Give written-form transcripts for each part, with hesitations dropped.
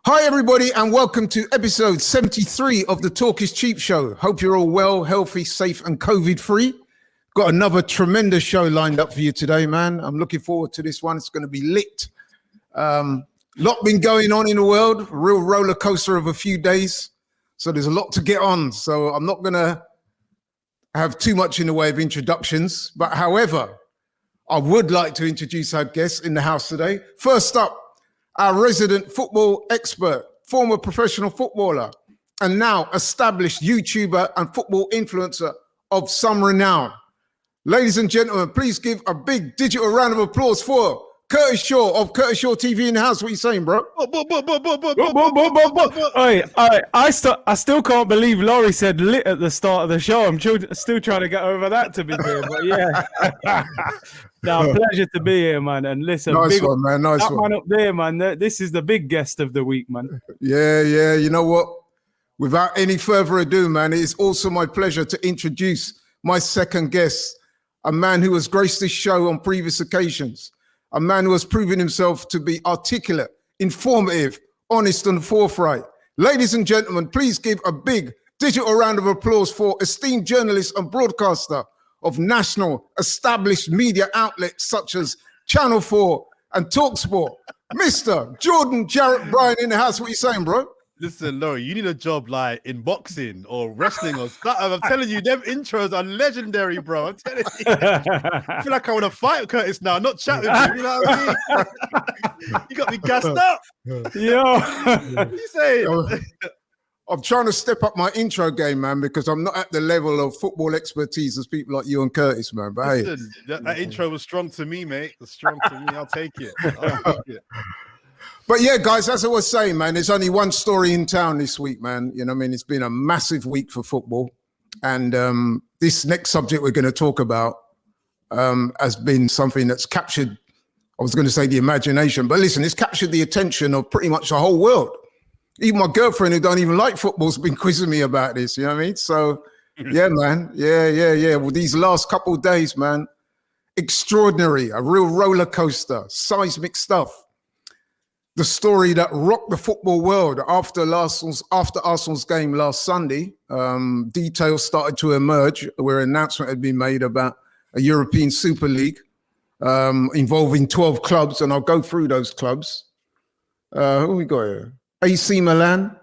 Hi everybody and welcome to episode 73 of the Talk is Cheap show. Hope you're all well, healthy, safe and COVID free. Got another tremendous show lined up for you today, man. I'm looking forward to this one. It's going to be lit. Lot been going on in the world, a real roller coaster of a few days. So there's a lot to get on. So I'm not going to have too much in the way of introductions. But however, I would like to introduce our guests in the house today. First up, our resident football expert, former professional footballer, and now established YouTuber and football influencer of some renown. Ladies and gentlemen, please give a big digital round of applause for Curtis Shaw of Curtis Shaw TV in the house. What are you saying, bro? I still can't believe Laurie said lit at the start of the show. I'm still trying to get over that, to be fair, but yeah. No, pleasure to be here, man. And listen, nice one, man. Nice that one. man up there, man. This is the big guest of the week, man. Yeah. You know what? Without any further ado, man, it is also my pleasure to introduce my second guest, a man who has graced this show on previous occasions, a man who has proven himself to be articulate, informative, honest, and forthright. Ladies and gentlemen, please give a big digital round of applause for esteemed journalist and broadcaster of national established media outlets such as Channel 4 and TalkSport, Mr. Jordan Jarrett Bryan in the house. What are you saying, bro? Listen, Laurie, you need a job like in boxing or wrestling or something. I'm telling you, them intros are legendary, bro. I'm telling you. I feel like I want to fight Curtis now, not chat with him. You know what I mean? You got me gassed up. Yo. What are you saying? I'm trying to step up my intro game, man, because I'm not at the level of football expertise as people like you and Curtis, man. But Listen, that intro was strong to me, mate. It's strong to me. I'll take it. But yeah, guys, as I was saying, man, there's only one story in town this week, man. You know what I mean? It's been a massive week for football. And this next subject we're going to talk about has been something that's captured, I was going to say the imagination, but listen, it's captured the attention of pretty much the whole world. Even my girlfriend who don't even like football has been quizzing me about this, you know what I mean? So, yeah, man. Yeah. Well, these last couple of days, man, extraordinary, a real roller coaster, seismic stuff. The story that rocked the football world after Arsenal's game last Sunday, details started to emerge where an announcement had been made about a European Super League involving 12 clubs, and I'll go through those clubs. Who we got here? AC Milan,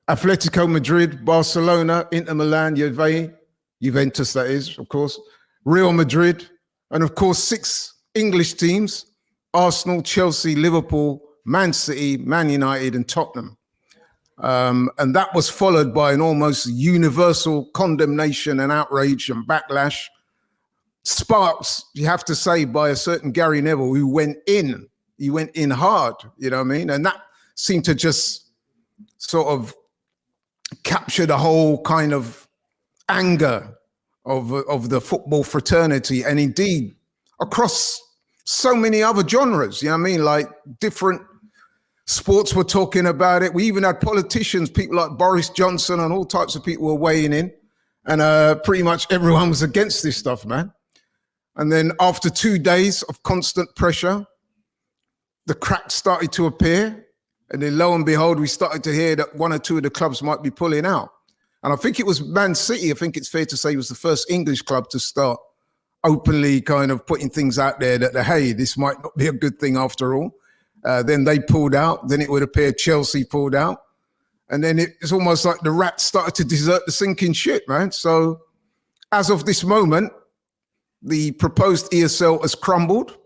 Atletico Madrid, Barcelona, Inter Milan, Juventus, that is, of course, Real Madrid, and of course, 6 English teams, Arsenal, Chelsea, Liverpool, Man City, Man United, and Tottenham. And that was followed by an almost universal condemnation and outrage and backlash. Sparks, you have to say, by a certain Gary Neville who went in. He went in hard, you know what I mean? And that seemed to just sort of capture the whole kind of anger of the football fraternity, and indeed across so many other genres, you know what I mean? Like different sports were talking about it. We even had politicians, people like Boris Johnson and all types of people were weighing in, and pretty much everyone was against this stuff, man. And then after 2 days of constant pressure, the cracks started to appear. And then lo and behold, we started to hear that 1 or 2 of the clubs might be pulling out. And I think it was Man City, I think it's fair to say, was the first English club to start openly kind of putting things out there that, hey, this might not be a good thing after all. Then they pulled out. Then it would appear Chelsea pulled out. And then it's almost like the rats started to desert the sinking ship, man. So as of this moment, the proposed ESL has crumbled.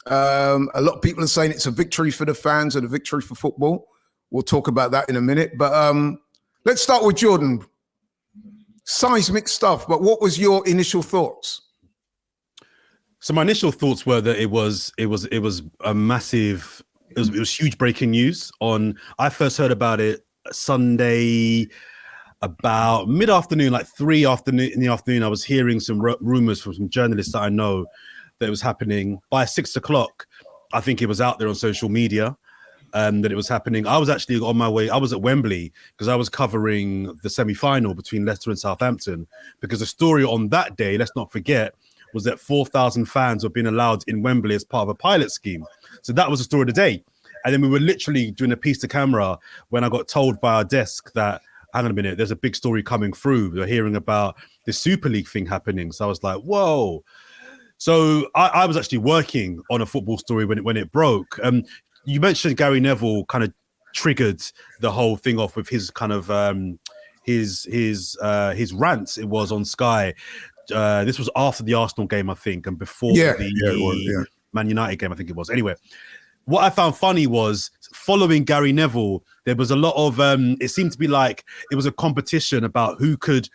A lot of people are saying it's a victory for the fans and a victory for football. We'll talk about that in a minute. But let's start with Jordan. Seismic stuff, but what was your initial thoughts? So my initial thoughts were that it was a massive, it was huge breaking news. I first heard about it Sunday about mid-afternoon, like 3 in the afternoon. I was hearing some rumors from some journalists that I know that it was happening. By 6 o'clock, I think it was out there on social media that it was happening. I was actually on my way. I was at Wembley because I was covering the semi-final between Leicester and Southampton, because the story on that day, let's not forget, was that 4,000 fans were being allowed in Wembley as part of a pilot scheme. So that was the story of the day. And then we were literally doing a piece to camera when I got told by our desk that, hang on a minute, there's a big story coming through. We're hearing about the Super League thing happening. So I was like, whoa. So I was actually working on a football story when it broke. You mentioned Gary Neville kind of triggered the whole thing off with his kind of his rants. It was on Sky. This was after the Arsenal game, I think, and before the Man United game, I think it was. Anyway, what I found funny was following Gary Neville, there was a lot of it seemed to be like it was a competition about who could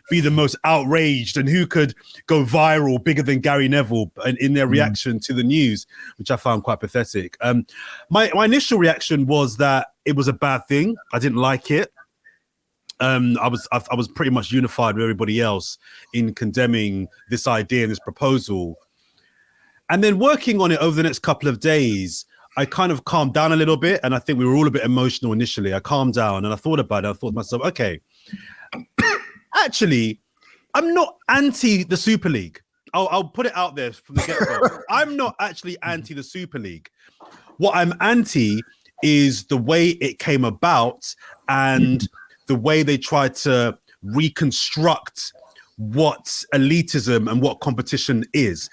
be the most outraged and who could go viral bigger than Gary Neville in their reaction to the news, which I found quite pathetic. My initial reaction was that it was a bad thing. I didn't like it. I was pretty much unified with everybody else in condemning this idea and this proposal. And then working on it over the next couple of days, I kind of calmed down a little bit. And I think we were all a bit emotional initially. I calmed down and I thought about it. I thought to myself, okay, actually, I'm not anti the Super League. I'll put it out there from the get-go. I'm not actually anti the Super League. What I'm anti is the way it came about and the way they tried to reconstruct what elitism and what competition is.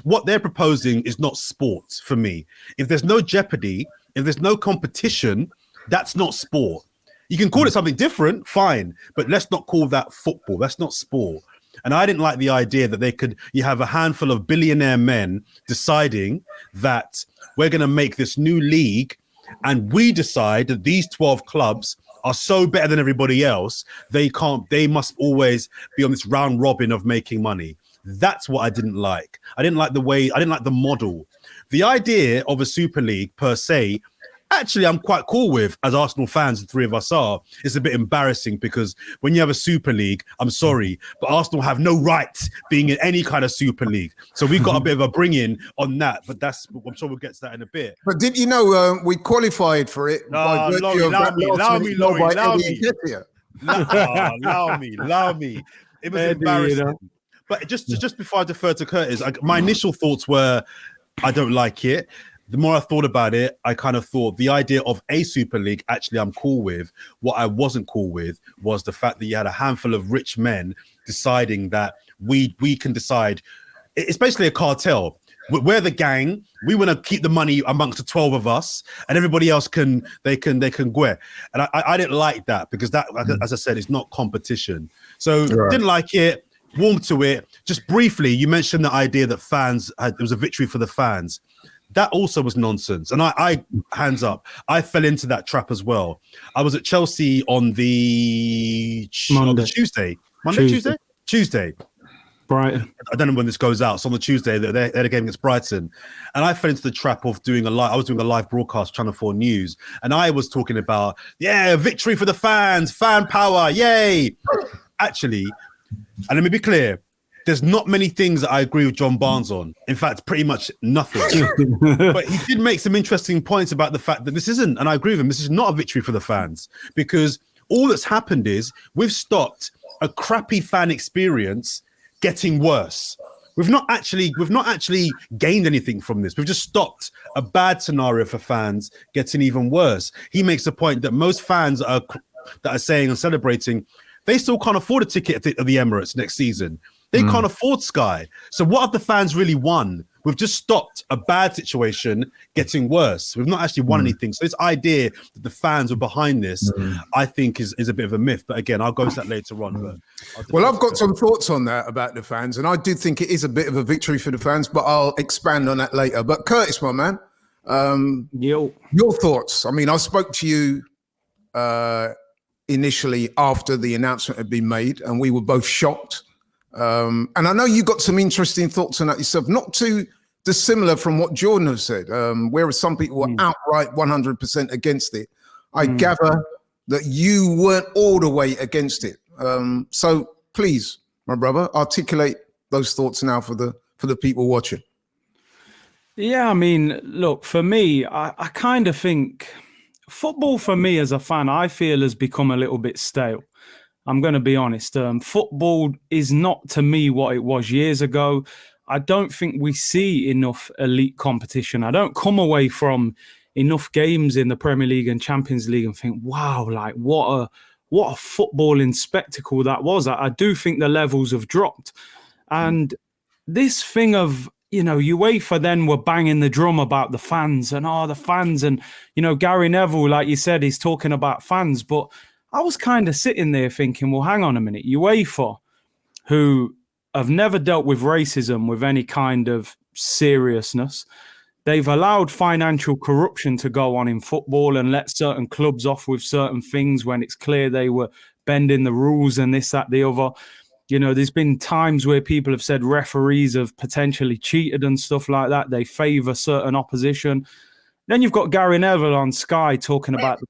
What they're proposing is not sport for me. If there's no jeopardy, if there's no competition, that's not sport. You can call it something different, fine, but let's not call that football. That's not sport. And I didn't like the idea that you have a handful of billionaire men deciding that we're going to make this new league and we decide that these 12 clubs are so better than everybody else, they must always be on this round robin of making money. That's what I didn't like. I didn't like the model. The idea of a Super League per se, actually, I'm quite cool with, as Arsenal fans, the three of us are. It's a bit embarrassing because when you have a Super League, I'm sorry, but Arsenal have no right being in any kind of Super League. So we've got a bit of a bring-in on that, but I'm sure we'll get to that in a bit. But did you know we qualified for it? Allow me. It was embarrassing. You know? But just before I defer to Curtis, my initial thoughts were, I don't like it. The more I thought about it, I kind of thought the idea of a Super League, actually, I'm cool with. What I wasn't cool with was the fact that you had a handful of rich men deciding that we can decide. It's basically a cartel. We're the gang. We want to keep the money amongst the 12 of us, and everybody else can go. And I didn't like that because that, as I said, is not competition. So didn't like it. Warmed to it. Just briefly, you mentioned the idea that it was a victory for the fans. That also was nonsense. And I hands up, I fell into that trap as well. I was at Chelsea on the Tuesday. Tuesday. Brighton. I don't know when this goes out. So on the Tuesday, they had a game against Brighton. And I fell into the trap of I was doing a live broadcast, Channel 4 News. And I was talking about, victory for the fans, fan power, yay. Actually, and let me be clear, there's not many things that I agree with John Barnes on. In fact, pretty much nothing. But he did make some interesting points about the fact that this isn't, and I agree with him, this is not a victory for the fans, because all that's happened is we've stopped a crappy fan experience getting worse. We've not actually gained anything from this. We've just stopped a bad scenario for fans getting even worse. He makes the point that most fans that are saying and celebrating, they still can't afford a ticket at the Emirates next season. They can't afford Sky. So what have the fans really won? We've just stopped a bad situation getting worse. We've not actually won anything. So this idea that the fans are behind this, I think is a bit of a myth. But again, I'll go into that later on. Well, I've got some thoughts on that about the fans. And I do think it is a bit of a victory for the fans, but I'll expand on that later. But Curtis, my man, your thoughts. I mean, I spoke to you initially after the announcement had been made, and we were both shocked. And I know you got some interesting thoughts on that yourself, not too dissimilar from what Jordan has said, whereas some people were outright 100% against it. I gather that you weren't all the way against it. So please, my brother, articulate those thoughts now for the people watching. Yeah, I mean, look, for me, I kind of think football for me as a fan, I feel has become a little bit stale. I'm going to be honest. Football is not to me what it was years ago. I don't think we see enough elite competition. I don't come away from enough games in the Premier League and Champions League and think, wow, like what a footballing spectacle that was. I do think the levels have dropped. And this thing of, UEFA then were banging the drum about the fans and the fans. And, Gary Neville, like you said, he's talking about fans. But I was kind of sitting there thinking, well, hang on a minute. UEFA, who have never dealt with racism with any kind of seriousness, they've allowed financial corruption to go on in football and let certain clubs off with certain things when it's clear they were bending the rules and this, that, the other. There's been times where people have said referees have potentially cheated and stuff like that. They favour certain opposition. Then you've got Gary Neville on Sky talking about the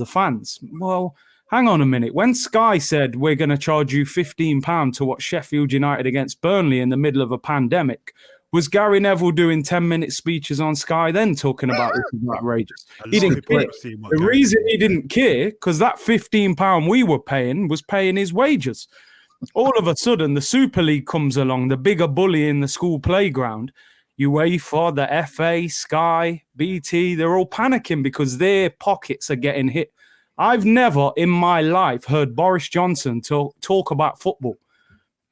fans. Well, hang on a minute. When Sky said we're going to charge you £15 to watch Sheffield United against Burnley in the middle of a pandemic, was Gary Neville doing 10-minute speeches on Sky then talking about this is outrageous? He didn't care. The reason he didn't care, because that £15 we were paying was paying his wages. All of a sudden, the Super League comes along, the bigger bully in the school playground. UEFA, the FA, Sky, BT, they're all panicking because their pockets are getting hit. I've never in my life heard Boris Johnson talk about football.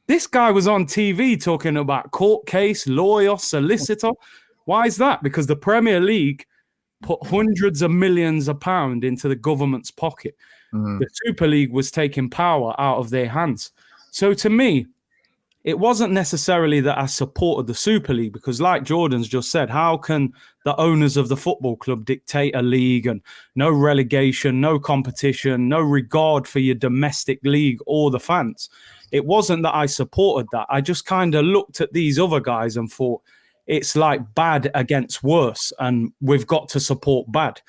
This guy was on TV talking about court case, lawyer, solicitor. Why is that? Because the Premier League put hundreds of millions of pounds into the government's pocket. The Super League was taking power out of their hands. So to me, it wasn't necessarily that I supported the Super League because like Jordan's just said, how can the owners of the football club dictate a league and no relegation, no competition, no regard for your domestic league or the fans? It wasn't that I supported that. I just kind of looked at these other guys and thought it's like bad against worse and we've got to support bad.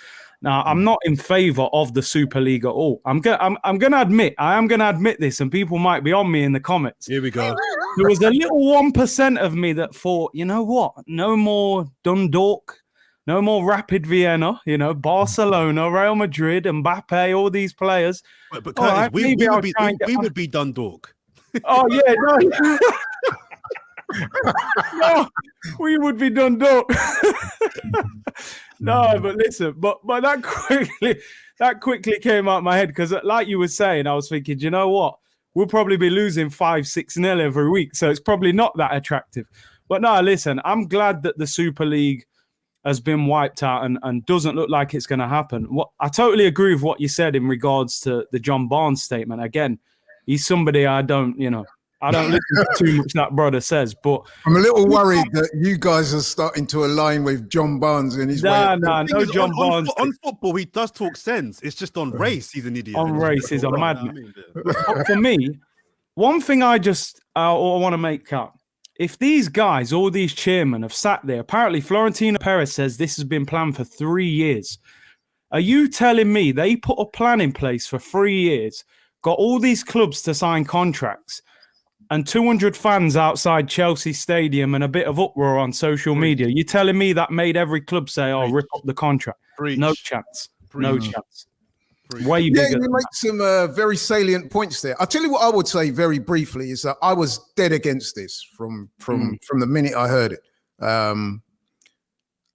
Now, I'm not in favor of the Super League at all. I am going to admit this, and people might be on me in the comments. Here we go. There was a little 1% of me that thought, you know what? No more Dundalk, no more Rapid Vienna, Barcelona, Real Madrid, Mbappe, all these players. But Curtis, right, we would be Dundalk. Oh, yeah, no. No, we would be Dundalk. No, but listen, but that quickly came out of my head because, like you were saying, I was thinking, you know what? We'll probably be losing 5-6-0 every week, so it's probably not that attractive. But no, listen, I'm glad that the Super League has been wiped out and doesn't look like it's going to happen. I totally agree with what you said in regards to the John Barnes statement. Again, he's somebody I don't listen to too much that brother says, but I'm a little worried that you guys are starting to align with John Barnes in his way. No, John Barnes. On football, he does talk sense. It's just on race, he's an idiot. On race, he's a madman. But for me, one thing I want to make out, if these guys, all these chairmen have sat there, apparently Florentino Perez says this has been planned for 3 years. Are you telling me they put a plan in place for 3 years, got all these clubs to sign contracts, and 200 fans outside Chelsea Stadium and a bit of uproar on social media? You're telling me that made every club say, rip up the contract? No chance. No chance. Way bigger. Yeah, you make some very salient points there. I'll tell you what I would say very briefly is that I was dead against this from the minute I heard it.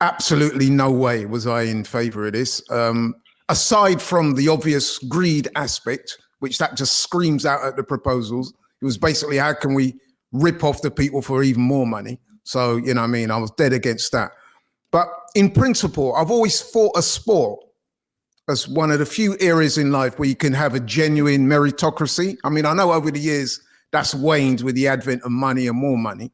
Absolutely no way was I in favor of this. Aside from the obvious greed aspect, which that just screams out at the proposals, it was basically, how can we rip off the people for even more money? So, I was dead against that. But in principle, I've always thought of sport as one of the few areas in life where you can have a genuine meritocracy. I mean, I know over the years that's waned with the advent of money and more money.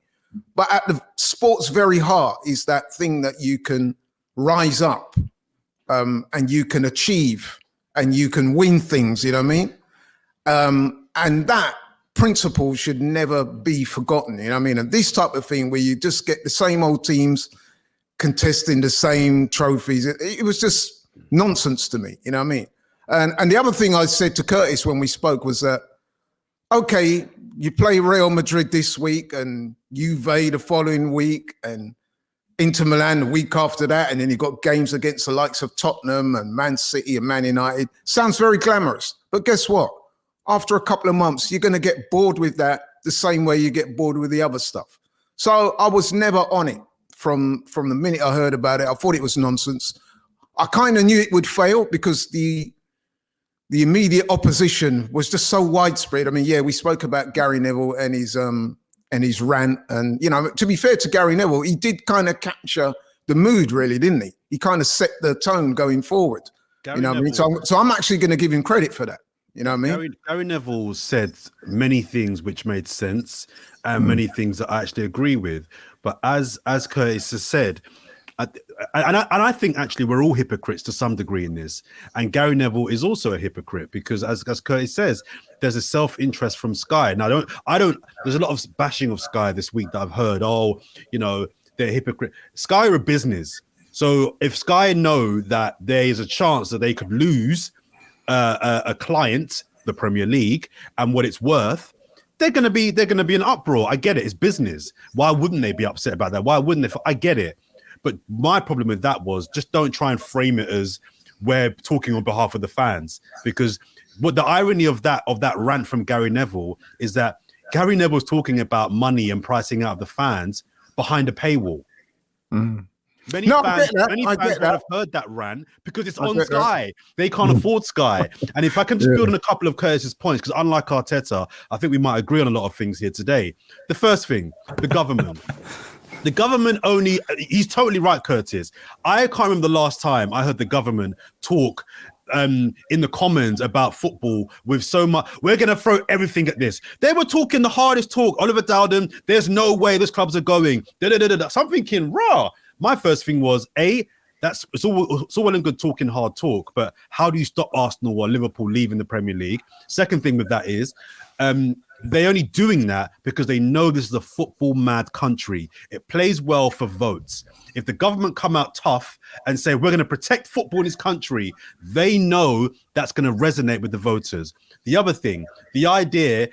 But at the sport's very heart is that thing that you can rise up and you can achieve and you can win things, you know what I mean? And that principle should never be forgotten, you know what I mean? And this type of thing where you just get the same old teams contesting the same trophies, it was just nonsense to me, you know what I mean? And the other thing I said to Curtis when we spoke was that, okay, you play Real Madrid this week and Juve the following week and Inter Milan the week after that, and then you've got games against the likes of Tottenham and Man City and Man United. Sounds very glamorous, but guess what? After a couple of months, you're going to get bored with that the same way you get bored with the other stuff. So I was never on it from the minute I heard about it. I thought it was nonsense. I kind of knew it would fail because the immediate opposition was just so widespread. I mean, yeah, we spoke about Gary Neville and his rant, and you know, to be fair to Gary Neville, he did kind of capture the mood, really, didn't he? He kind of set the tone going forward. Gary you know Neville, what I mean? So I'm actually going to give him credit for that. You know what I mean? Gary Neville said many things which made sense and many things that I actually agree with. But as Curtis has said, I think actually we're all hypocrites to some degree in this. And Gary Neville is also a hypocrite because as Curtis says, there's a self-interest from Sky. Now I don't there's a lot of bashing of Sky this week that I've heard. Oh, you know, they're hypocrite. Sky are a business. So if Sky know that there is a chance that they could lose a client, the Premier League, and what it's worth, they're gonna be an uproar. I get it, it's business. Why wouldn't they be upset about that? Why wouldn't they? I get it. But my problem with that was just don't try and frame it as we're talking on behalf of the fans, because what the irony of that rant from Gary Neville is that Gary Neville's talking about money and pricing out of the fans behind a paywall. Many fans would have heard that rant because it's on Sky. They can't afford Sky. And if I can just build on a couple of Curtis's points, because unlike Arteta, I think we might agree on a lot of things here today. The first thing, the government. The government he's totally right, Curtis. I can't remember the last time I heard the government talk in the Commons about football with so much, we're going to throw everything at this. They were talking the hardest talk. Oliver Dowden, there's no way those clubs are going. So I'm thinking, raw. My first thing was, it's all well and good talking hard talk, but how do you stop Arsenal or Liverpool leaving the Premier League? Second thing with that is, they're only doing that because they know this is a football mad country. It plays well for votes. If the government come out tough and say, we're going to protect football in this country, they know that's going to resonate with the voters. The other thing, the idea,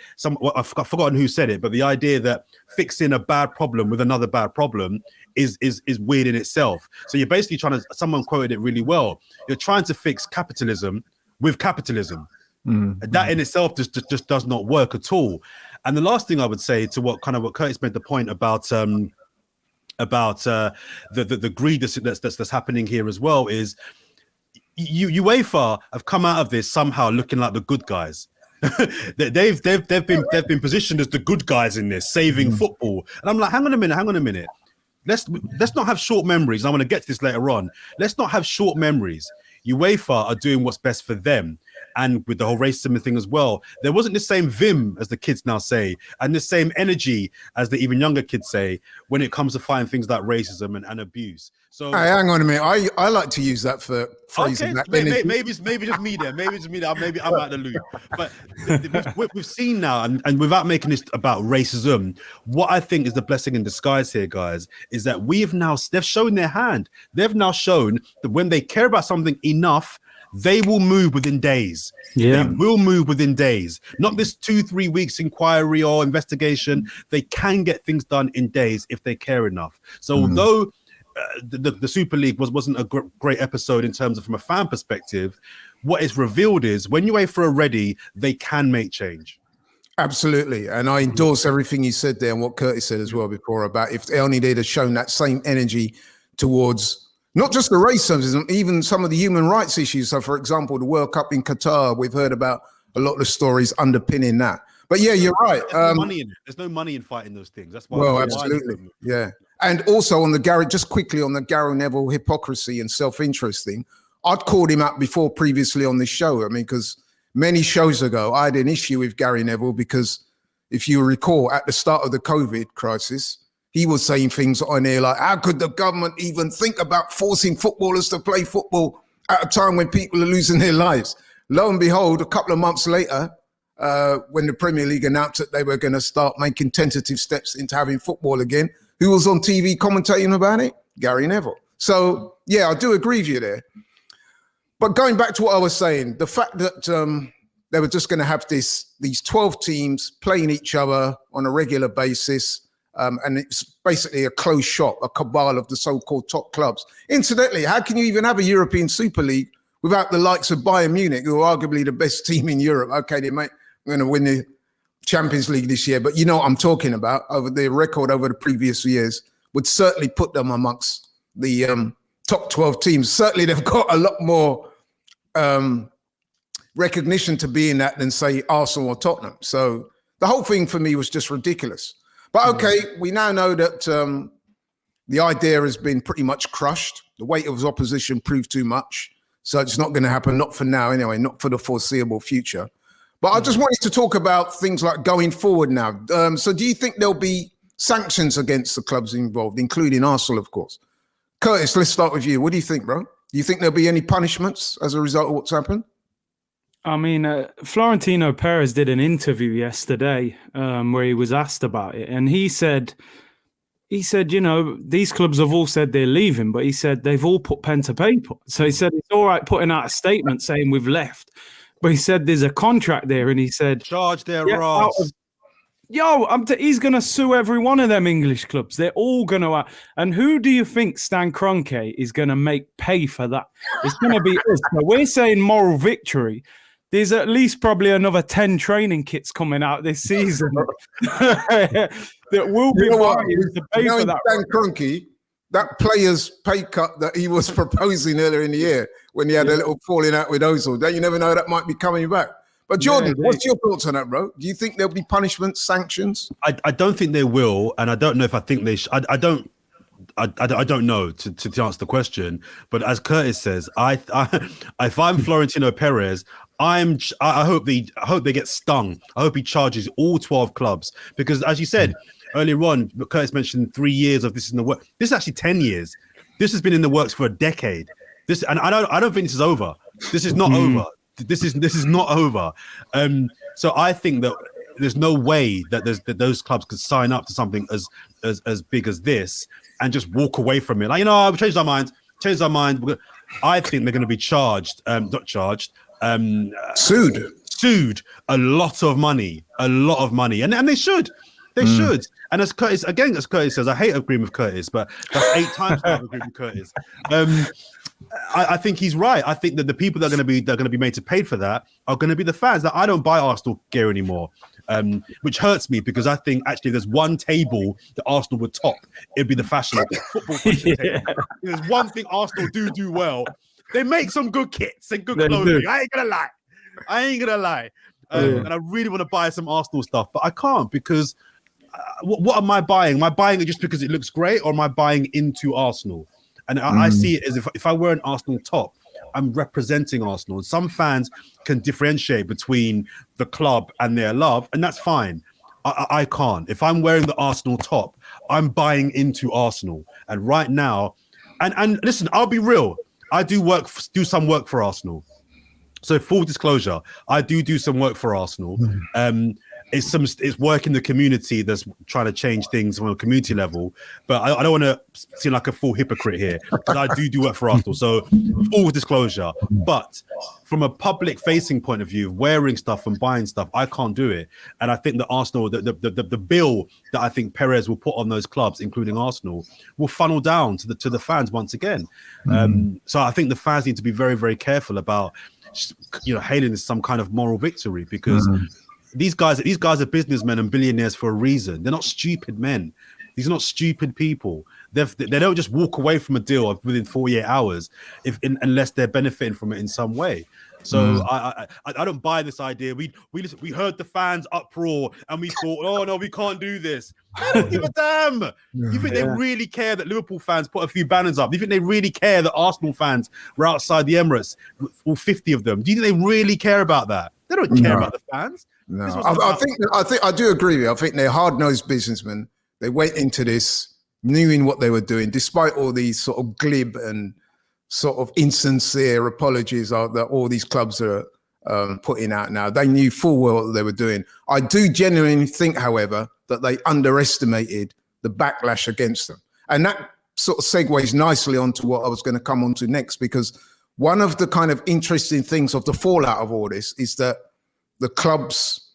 I've forgotten who said it, but the idea that fixing a bad problem with another bad problem is weird in itself. So you're basically someone quoted it really well. You're trying to fix capitalism with capitalism. That in itself just does not work at all. And the last thing I would say to what Curtis made the point about the greed that's happening here as well is UEFA have come out of this somehow looking like the good guys. they've been positioned as the good guys in this, saving football. And I'm like, hang on a minute. Let's not have short memories. I'm going to get to this later on. Let's not have short memories. UEFA are doing what's best for them. And with the whole racism thing as well, there wasn't the same vim, as the kids now say, and the same energy as the even younger kids say when it comes to fighting things like racism and abuse. So hey, hang on a minute. I like to use that for phrasing. Okay, maybe just me there. Maybe I'm out the loop. But we've seen now, and without making this about racism, what I think is the blessing in disguise here, guys, is that they've shown their hand. They've now shown that when they care about something enough, they will move within days. Yeah. They will move within days. Not this 2-3 weeks inquiry or investigation. They can get things done in days if they care enough. So although the Super League wasn't a great episode in terms of from a fan perspective, what is revealed is when UEFA are ready, they can make change. Absolutely. And I endorse everything you said there and what Curtis said as well before about if only they'd have shown that same energy towards not just the racism, even some of the human rights issues. So, for example, the World Cup in Qatar, we've heard about a lot of the stories underpinning that. But yeah, you're right. There's no money in it. There's no money in fighting those things. That's why. Well, absolutely. Yeah. And also on the Gary Neville hypocrisy and self-interest thing, I'd called him up before previously on this show. I mean, because many shows ago, I had an issue with Gary Neville because if you recall, at the start of the COVID crisis, he was saying things on there like, how could the government even think about forcing footballers to play football at a time when people are losing their lives? Lo and behold, a couple of months later, when the Premier League announced that they were going to start making tentative steps into having football again, who was on TV commentating about it? Gary Neville. So, yeah, I do agree with you there. But going back to what I was saying, the fact that they were just going to have these 12 teams playing each other on a regular basis, and it's basically a closed shop, a cabal of the so-called top clubs. Incidentally, how can you even have a European Super League without the likes of Bayern Munich, who are arguably the best team in Europe? Okay, they might going to win the Champions League this year, but you know what I'm talking about. Over the record over the previous years would certainly put them amongst the top 12 teams. Certainly, they've got a lot more recognition to be in that than, say, Arsenal or Tottenham. So the whole thing for me was just ridiculous. But okay, we now know that the idea has been pretty much crushed. The weight of his opposition proved too much. So it's not going to happen, not for now anyway, not for the foreseeable future. But I just wanted to talk about things like going forward now. So do you think there'll be sanctions against the clubs involved, including Arsenal, of course? Curtis, let's start with you. What do you think, bro? Do you think there'll be any punishments as a result of what's happened? I mean, Florentino Perez did an interview yesterday where he was asked about it. And he said, you know, these clubs have all said they're leaving, but he said they've all put pen to paper. So he said it's all right putting out a statement saying we've left. But he said there's a contract there, and he said charge their ass. He's going to sue every one of them English clubs. They're all going to. And who do you think Stan Kroenke is going to make pay for that? It's going to be us. So we're saying moral victory. There's at least probably another 10 training kits coming out this season that will be to pay for that. Stan Kroenke, that player's pay cut that he was proposing earlier in the year when he had a little falling out with Ozil, don't you never know that might be coming back. But Jordan, what's your thoughts on that, bro? Do you think there'll be punishments, sanctions? I don't think they will, and I don't know if I think they should. I don't know to answer the question. But as Curtis says, if I'm Florentino Perez, I hope they get stung. I hope he charges all 12 clubs because, as you said earlier on, Curtis mentioned 3 years of this in the work. This is actually 10 years. This has been in the works for a decade. And I don't think this is over. This is not over. This is not over. So I think that there's no way that those clubs could sign up to something as big as this and just walk away from it. Like, you know, I've changed our mind. I think they're going to be charged, not charged, sued a lot of money, and they should. They should. And as Curtis says, I hate agreeing with Curtis, but that's 8 times now I've agreed with Curtis. I think he's right. I think that the people that are going to be made to pay for that are going to be the fans. That I don't buy Arsenal gear anymore, which hurts me because I think actually there's one table that Arsenal would top. It'd be the football fashion table. There's one thing Arsenal do well. They make some good kits and good clothing. I ain't gonna lie. And I really want to buy some Arsenal stuff, but I can't because what am I buying? Am I buying it just because it looks great, or am I buying into Arsenal? And I see it as if I were an Arsenal top, I'm representing Arsenal. And some fans can differentiate between the club and their love, and that's fine. I can't. If I'm wearing the Arsenal top, I'm buying into Arsenal. And right now, and listen, I'll be real. I do some work for Arsenal. So full disclosure, I do some work for Arsenal. It's work in the community that's trying to change things on a community level. But I don't want to seem like a full hypocrite here because I do work for Arsenal. So full disclosure. But from a public facing point of view, wearing stuff and buying stuff, I can't do it. And I think that Arsenal, the bill that I think Perez will put on those clubs, including Arsenal, will funnel down to the fans once again. So I think the fans need to be very, very careful about, you know, hailing this some kind of moral victory because these guys are businessmen and billionaires for a reason. They're not stupid men. These are not stupid people. They don't just walk away from a deal within 48 hours unless they're benefiting from it in some way. So I don't buy this idea. We heard the fans uproar and we thought, oh no, we can't do this. I don't give a damn. You think they really care that Liverpool fans put a few banners up? Do you think they really care that Arsenal fans were outside the Emirates, all 50 of them? Do you think they really care about that? They don't care about the fans. No, I think I do agree with you. I think they're hard-nosed businessmen. They went into this knowing what they were doing, despite all these sort of glib and sort of insincere apologies that all these clubs are putting out now. They knew full well what they were doing. I do genuinely think, however, that they underestimated the backlash against them. And that sort of segues nicely onto what I was going to come on to next, because one of the kind of interesting things of the fallout of all this is that the clubs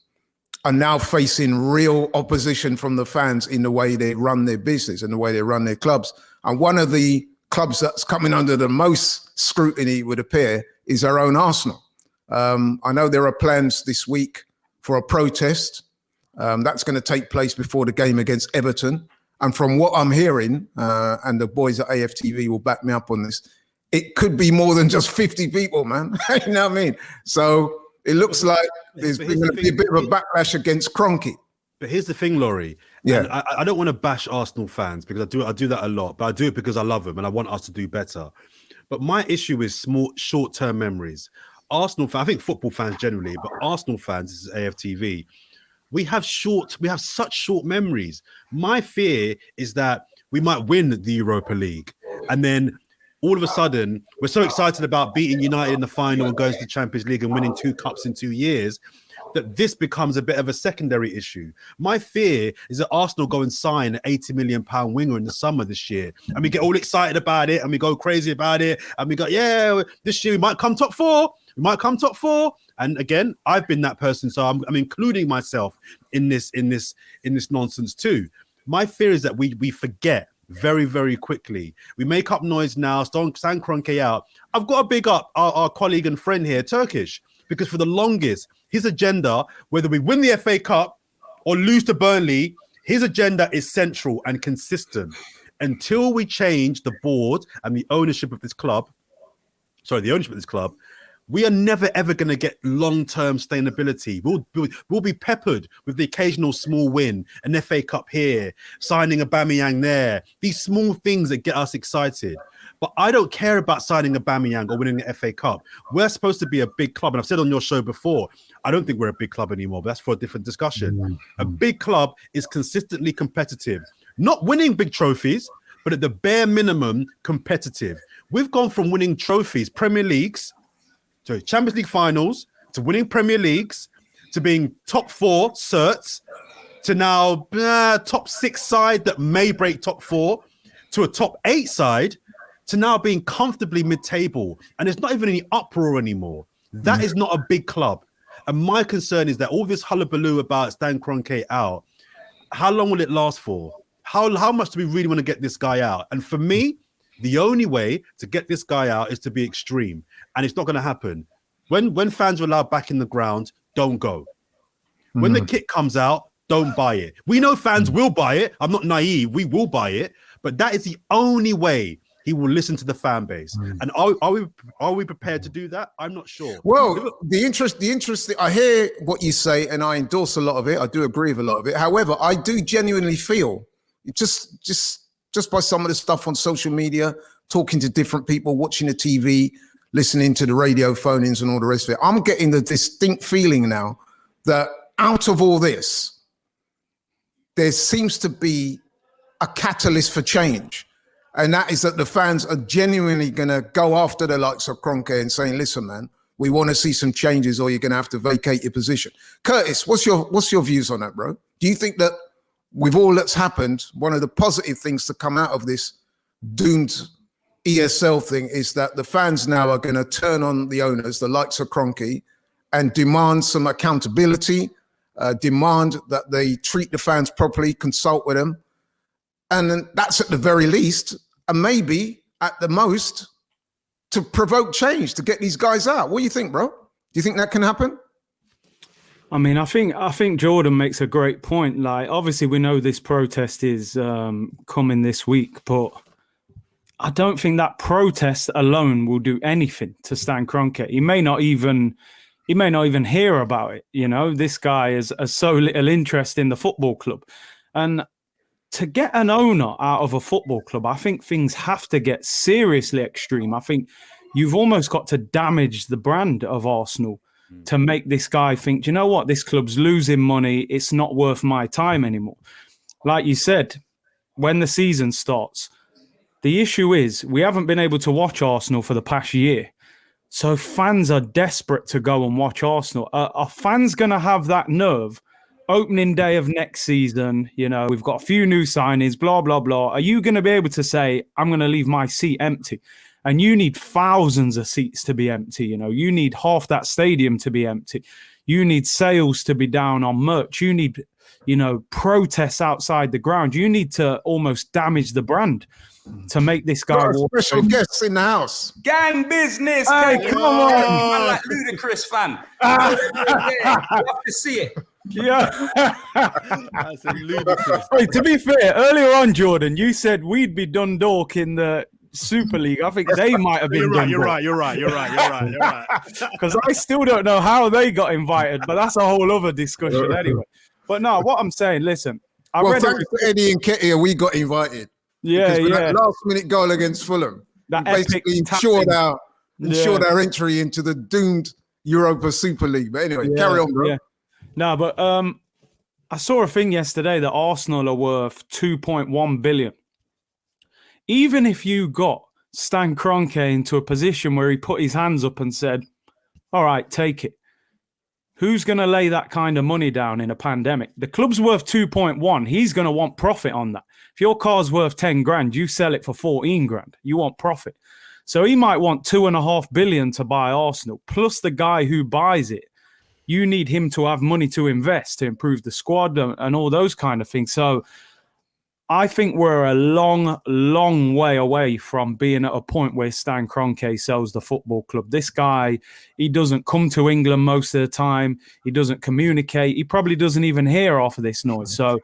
are now facing real opposition from the fans in the way they run their business and the way they run their clubs. And one of the clubs that's coming under the most scrutiny, it would appear, is our own Arsenal. I know there are plans this week for a protest That's going to take place before the game against Everton. And from what I'm hearing, and the boys at AFTV will back me up on this, it could be more than just 50 people, man. You know what I mean? So it looks like there's going to be a bit of a backlash against Kroenke. But here's the thing, Laurie. Yeah, I don't want to bash Arsenal fans because I do that a lot, but I do it because I love them and I want us to do better. But my issue is short-term memories. Arsenal fans, I think football fans generally, but Arsenal fans, this is AFTV, we have such short memories. My fear is that we might win the Europa League, and then all of a sudden we're so excited about beating United in the final and going to the Champions League and winning 2 cups in 2 years that this becomes a bit of a secondary issue. My fear is that Arsenal go and sign an £80 million winger in the summer this year, and we get all excited about it and we go crazy about it and we go, yeah, this year we might come top 4. We might come top 4. And again, I've been that person, so I'm including myself in this nonsense too. My fear is that we forget very, very quickly. We make up noise now, stand Kroenke out. I've got to big up our colleague and friend here, Turkish, because for the longest, his agenda, whether we win the FA Cup or lose to Burnley, his agenda is central and consistent. Until we change the board and the ownership of this club, we are never, ever going to get long-term sustainability. We'll be peppered with the occasional small win, an FA Cup here, signing Aubameyang there, these small things that get us excited. But I don't care about signing Aubameyang or winning the FA Cup. We're supposed to be a big club. And I've said on your show before, I don't think we're a big club anymore, but that's for a different discussion. Mm-hmm. A big club is consistently competitive, not winning big trophies, but at the bare minimum, competitive. We've gone from winning trophies, Premier Leagues, to Champions League finals, to winning Premier Leagues, to being top 4 certs, to now top 6 side that may break top 4, to a top 8 side, to now being comfortably mid-table. And it's not even any uproar anymore. That is not a big club. And my concern is that all this hullabaloo about Stan Kroenke out, how long will it last for? How much do we really want to get this guy out? And for me, the only way to get this guy out is to be extreme. And it's not going to happen. When fans are allowed back in the ground, don't go. When the kit comes out, don't buy it. We know fans will buy it. I'm not naive. We will buy it. But that is the only way he will listen to the fan base. And are we prepared to do that? I'm not sure. Well, the interest, I hear what you say and I endorse a lot of it. I do agree with a lot of it. However, I do genuinely feel just by some of the stuff on social media, talking to different people, watching the TV, listening to the radio phone-ins and all the rest of it, I'm getting the distinct feeling now that out of all this, there seems to be a catalyst for change. And that is that the fans are genuinely going to go after the likes of Kroenke and saying, listen, man, we want to see some changes or you're going to have to vacate your position. Curtis, what's your views on that, bro? Do you think that with all that's happened, one of the positive things to come out of this doomed ESL thing is that the fans now are going to turn on the owners, the likes of Kroenke, and demand some accountability, demand that they treat the fans properly, consult with them. And that's at the very least, and maybe at the most, to provoke change, to get these guys out. What do you think, bro? Do you think that can happen? I mean, I think Jordan makes a great point. Like, obviously, we know this protest is coming this week, but I don't think that protest alone will do anything to Stan Kroenke. He may not even hear about it. You know, this guy has so little interest in the football club, and to get an owner out of a football club, I think things have to get seriously extreme. I think you've almost got to damage the brand of Arsenal to make this guy think, you know what, this club's losing money. It's not worth my time anymore. Like you said, when the season starts, the issue is we haven't been able to watch Arsenal for the past year. So fans are desperate to go and watch Arsenal. Are fans going to have that nerve? Opening day of next season, you know, we've got a few new signings, blah, blah, blah. Are you going to be able to say, I'm going to leave my seat empty? And you need thousands of seats to be empty. You know, you need half that stadium to be empty. You need sales to be down on merch. You need, you know, protests outside the ground. You need to almost damage the brand to make this guy walk. Special guests in the house. Gang business. Hey, come on. Man like Ludacris fan. Yeah, you have to see it. Yeah. That's a ludicrous. Wait, to be fair, earlier on, Jordan, you said we'd be Dundalk in the Super League. I think they might have been You're right. Because I still don't know how they got invited, but that's a whole other discussion anyway. But no, what I'm saying, listen. Thanks to Eddie and Ketia, we got invited. Yeah, because yeah. That last-minute goal against Fulham, That basically ensured our entry into the doomed Europa Super League. But anyway, carry on, bro. Yeah. No, but I saw a thing yesterday that Arsenal are worth 2.1 billion. Even if you got Stan Kroenke into a position where he put his hands up and said, all right, take it. Who's going to lay that kind of money down in a pandemic? The club's worth 2.1. He's going to want profit on that. If your car's worth 10 grand, you sell it for 14 grand. You want profit. So he might want 2.5 billion to buy Arsenal, plus the guy who buys it. You need him to have money to invest to improve the squad and all those kind of things. So I think we're a long, long way away from being at a point where Stan Kroenke sells the football club. This guy, he doesn't come to England most of the time. He doesn't communicate. He probably doesn't even hear half of this noise. So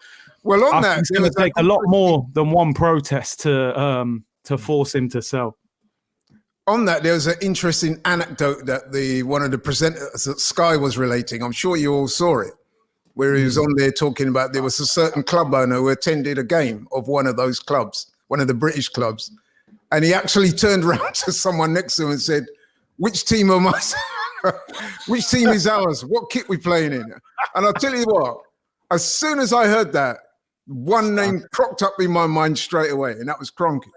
on that, it's going to take a lot more than one protest to force him to sell. On that, there was an interesting anecdote that one of the presenters at Sky was relating. I'm sure you all saw it, where he was on there talking about there was a certain club owner who attended a game of one of those clubs, one of the British clubs. And he actually turned around to someone next to him and said, which team am I? Which team is ours? What kit we playing in? And I'll tell you what, as soon as I heard that, one name cropped up in my mind straight away, and that was Kroenke.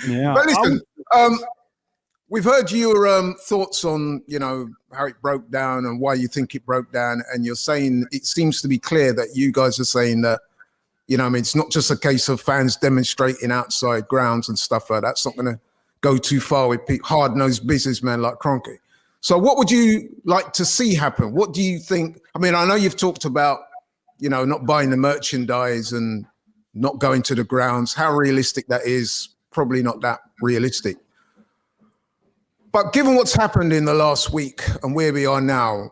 Yeah. But listen, we've heard your thoughts on, how it broke down and why you think it broke down. And you're saying it seems to be clear that you guys are saying that, it's not just a case of fans demonstrating outside grounds and stuff like that. It's not going to go too far with hard-nosed businessmen like Kroenke. So what would you like to see happen? What do you think? I mean, I know you've talked about, not buying the merchandise and not going to the grounds. How realistic that is, probably not that realistic. But given what's happened in the last week and where we are now,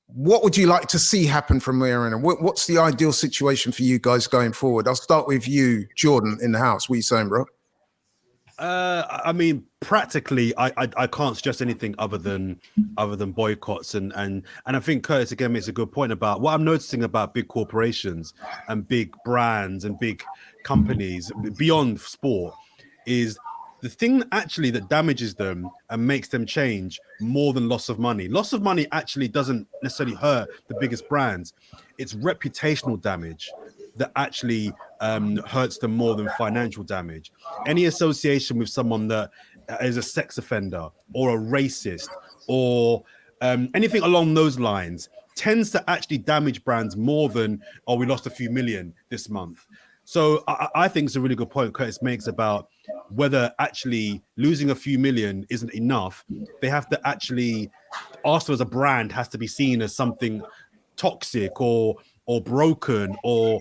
what would you like to see happen from here on? What's the ideal situation for you guys going forward? I'll start with you, Jordan, in the house. What are you saying, bro? I mean, practically, I can't suggest anything other than boycotts, and I think Curtis again makes a good point about what I'm noticing about big corporations and big brands and big companies beyond sport is the thing actually that damages them and makes them change more than loss of money. Loss of money actually doesn't necessarily hurt the biggest brands. It's reputational damage that actually hurts them more than financial damage. Any association with someone that is a sex offender or a racist or anything along those lines tends to actually damage brands more than, oh, we lost a few million this month. So I think it's a really good point Curtis makes about whether actually losing a few million isn't enough. They have to actually, Arsenal as a brand has to be seen as something toxic or broken or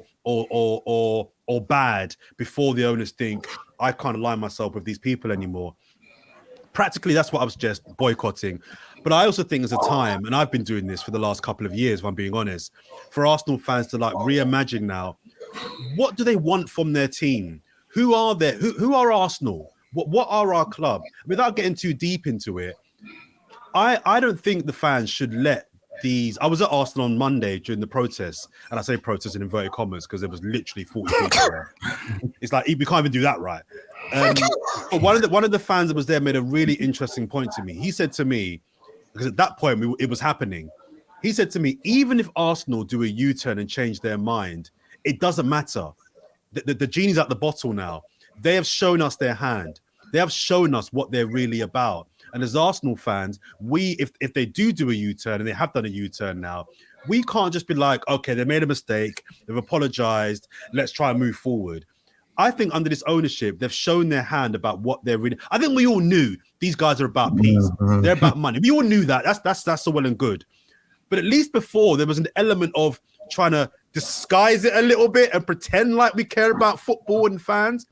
bad before the owners think I can't align myself with these people anymore. Practically, that's what I was just boycotting. But I also think there's a time, and I've been doing this for the last couple of years, if I'm being honest, for Arsenal fans to like reimagine now, what do they want from their team? Who are there? Who are Arsenal? What are our club? Without getting too deep into it, I don't think the fans should let these. I was at Arsenal on Monday during the protests, and I say protests in inverted commas because there was literally 40 people there. It's like we can't even do that right. But one of the fans that was there made a really interesting point to me. He said to me, because at that point it was happening, he said to me, even if Arsenal do a U-turn and change their mind, it doesn't matter. The genie's out the bottle now. They have shown us their hand. They have shown us what they're really about. And as Arsenal fans, if they do a U-turn, and they have done a U-turn now, we can't just be like, okay, they made a mistake, they've apologized, let's try and move forward. I think under this ownership, they've shown their hand about what they're really. I think we all knew these guys are about peace. They're about money. We all knew that. That's so well and good. But at least before, there was an element of trying to disguise it a little bit and pretend like we care about football and fans.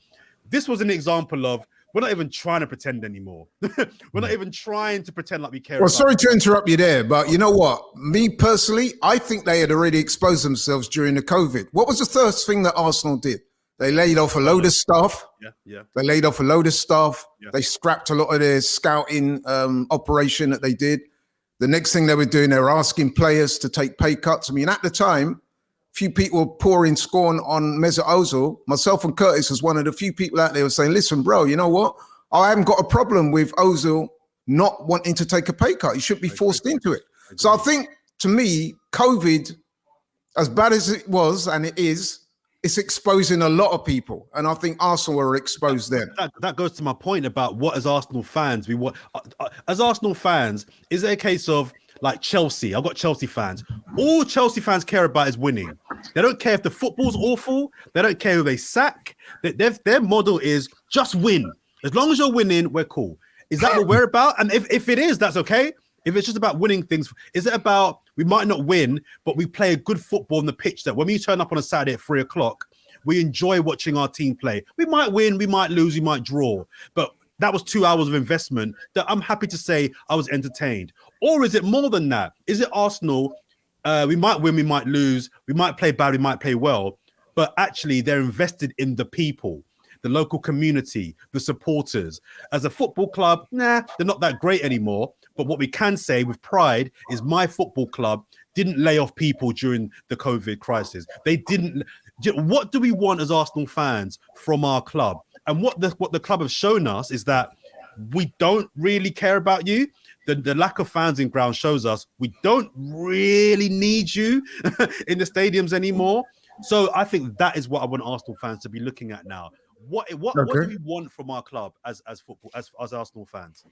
This was an example of, We're not even trying to pretend anymore. We're not even trying to pretend like we care. Well, sorry to interrupt you there, but you know what? Me personally, I think they had already exposed themselves during the COVID. What was the first thing that Arsenal did? They laid off a load of staff. Yeah. They laid off a load of staff. Yeah. They scrapped a lot of their scouting operation that they did. The next thing they were doing, they were asking players to take pay cuts. I mean, at the time, few people were pouring scorn on Mesut Ozil. Myself and Curtis was one of the few people out there who were saying, listen, bro, you know what? I haven't got a problem with Ozil not wanting to take a pay cut. He should be forced into it. So I think, to me, COVID, as bad as it was, and it is, it's exposing a lot of people. And I think Arsenal were exposed then. That goes to my point about what, as Arsenal fans, we want. As Arsenal fans, is it a case of, like Chelsea? I've got Chelsea fans. All Chelsea fans care about is winning. They don't care if the football's awful. They don't care who they sack. Their model is just win. As long as you're winning, we're cool. Is that what we're about? And if it is, that's okay. If it's just about winning things, is it about we might not win, but we play a good football on the pitch that when we turn up on a Saturday at 3:00, we enjoy watching our team play. We might win, we might lose, we might draw. But that was 2 hours of investment that I'm happy to say I was entertained. Or is it more than that? Is it Arsenal? We might win, we might lose, we might play bad, we might play well, but actually they're invested in the people, the local community, the supporters. As a football club, they're not that great anymore. But what we can say with pride is my football club didn't lay off people during the COVID crisis. They didn't. What do we want as Arsenal fans from our club? And what the club have shown us is that we don't really care about you. The lack of fans in ground shows us we don't really need you in the stadiums anymore. So I think that is what I want Arsenal fans to be looking at now. What do we want from our club as Arsenal fans?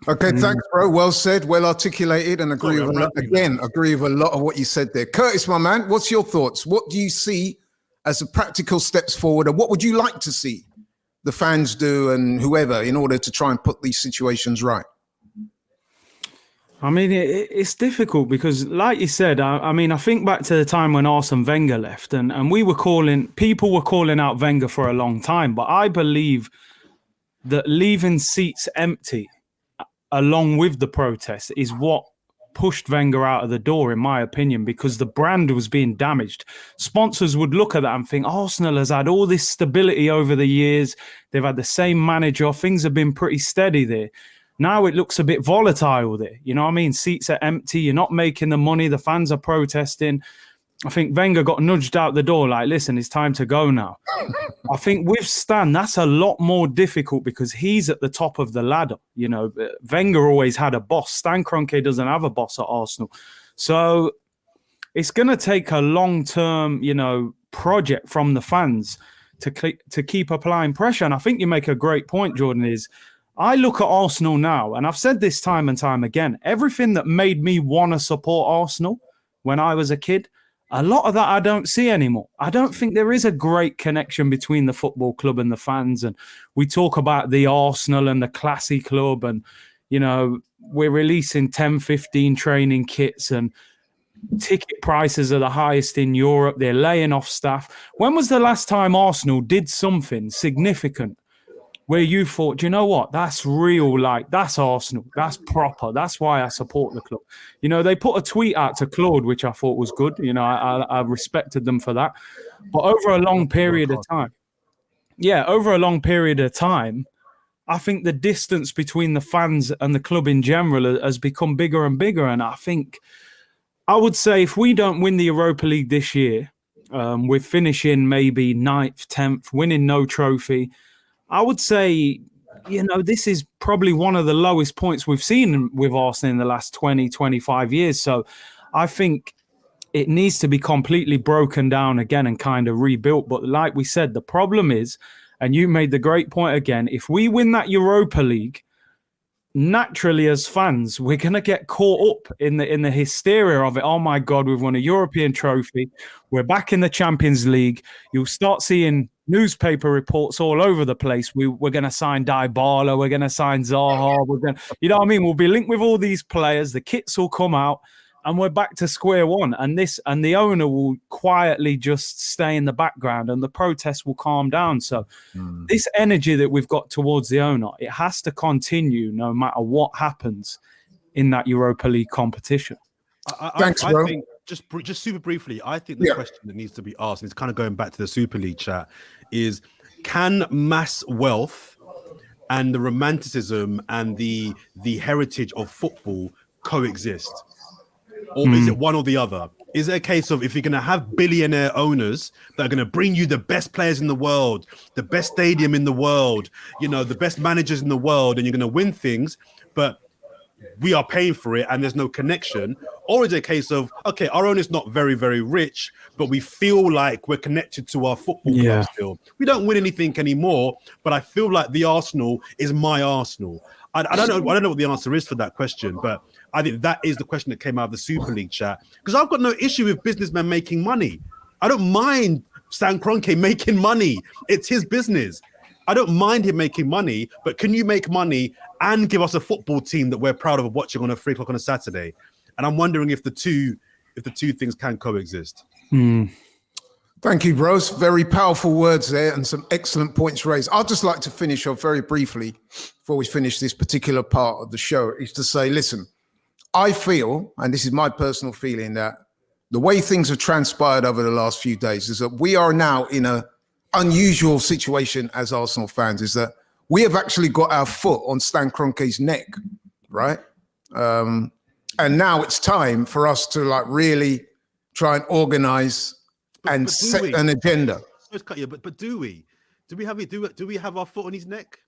Okay, thanks, bro. Well said, well articulated, and agree with a lot of what you said there. Curtis, my man, what's your thoughts? What do you see as the practical steps forward, and what would you like to see the fans do and whoever in order to try and put these situations right? I mean, it's difficult because, like you said, I mean, I think back to the time when Arsene Wenger left, and people were calling out Wenger for a long time, but I believe that leaving seats empty along with the protest is what pushed Wenger out of the door, in my opinion, because the brand was being damaged. Sponsors would look at that and think, Arsenal has had all this stability over the years. They've had the same manager. Things have been pretty steady there. Now it looks a bit volatile there. You know what I mean? Seats are empty. You're not making the money. The fans are protesting. I think Wenger got nudged out the door like, listen, it's time to go now. I think with Stan, that's a lot more difficult because he's at the top of the ladder. You know, Wenger always had a boss. Stan Kroenke doesn't have a boss at Arsenal. So it's going to take a long-term, project from the fans to keep applying pressure. And I think you make a great point, Jordan, is I look at Arsenal now, and I've said this time and time again, everything that made me want to support Arsenal when I was a kid, a lot of that I don't see anymore. I don't think there is a great connection between the football club and the fans. And we talk about the Arsenal and the classy club and, we're releasing 10, 15 training kits and ticket prices are the highest in Europe. They're laying off staff. When was the last time Arsenal did something significant where you thought, you know what, that's real, that's Arsenal, that's proper, that's why I support the club? They put a tweet out to Claude, which I thought was good. I respected them for that. But over a long period of time, I think the distance between the fans and the club in general has become bigger and bigger. And I would say if we don't win the Europa League this year, we're finishing maybe 9th, 10th, winning no trophy. I would say, this is probably one of the lowest points we've seen with Arsenal in the last 20, 25 years. So I think it needs to be completely broken down again and kind of rebuilt. But like we said, the problem is, and you made the great point again, if we win that Europa League, naturally as fans, we're going to get caught up in the hysteria of it. Oh my God, we've won a European trophy. We're back in the Champions League. You'll start seeing newspaper reports all over the place. We're going to sign Dybala. We're going to sign Zaha. We're going, We'll be linked with all these players. The kits will come out. and we're back to square one. And the owner will quietly just stay in the background, and the protests will calm down. So this energy that we've got towards the owner, it has to continue no matter what happens in that Europa League competition. Thanks, bro. I think just super briefly, I think the question that needs to be asked, and it's kind of going back to the Super League chat, is can mass wealth and the romanticism and the heritage of football coexist? Or is it one or the other? Is it a case of if you're going to have billionaire owners that are going to bring you the best players in the world, the best stadium in the world, the best managers in the world, and you're going to win things, but we are paying for it and there's no connection? Or is it a case of, okay, our owner's not very, very rich, but we feel like we're connected to our football club still. We don't win anything anymore, but I feel like the Arsenal is my Arsenal. I don't know what the answer is for that question, but I think that is the question that came out of the Super League chat. Because I've got no issue with businessmen making money. I don't mind Stan Kroenke making money. It's his business. I don't mind him making money, but can you make money and give us a football team that we're proud of watching on 3 o'clock on a Saturday? And I'm wondering if the two things can coexist. Thank you, bros. Very powerful words there and some excellent points raised. I'd just like to finish off very briefly before we finish this particular part of the show, is to say, listen, I feel, and this is my personal feeling, that the way things have transpired over the last few days is that we are now in an unusual situation as Arsenal fans, is that we have actually got our foot on Stan Kroenke's neck, right? And now it's time for us to really try and organize and set an agenda. But do we? Do we have our foot on his neck?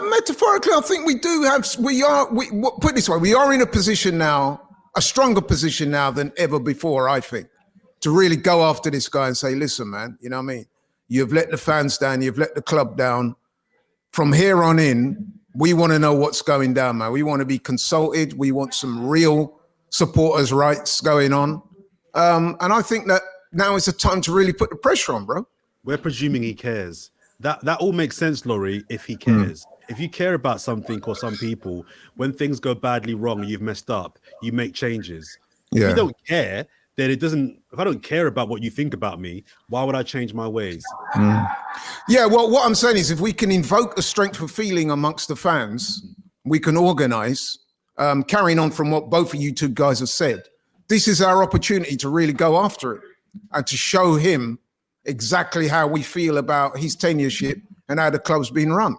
Metaphorically, I think we do have. Put it this way: we are in a position now, a stronger position now than ever before. I think to really go after this guy and say, "Listen, man, you know what I mean? You've let the fans down. You've let the club down. From here on in, we want to know what's going down, man. We want to be consulted. We want some real supporters' rights going on. And I think that now is the time to really put the pressure on, bro." We're presuming he cares. That all makes sense, Laurie, if he cares. If you care about something or some people, when things go badly wrong, you've messed up, you make changes. If you don't care, then it doesn't. If I don't care about what you think about me, why would I change my ways? Yeah, well, what I'm saying is if we can invoke a strength of feeling amongst the fans, we can organize, carrying on from what both of you two guys have said. This is our opportunity to really go after it and to show him exactly how we feel about his tenureship and how the club's been run.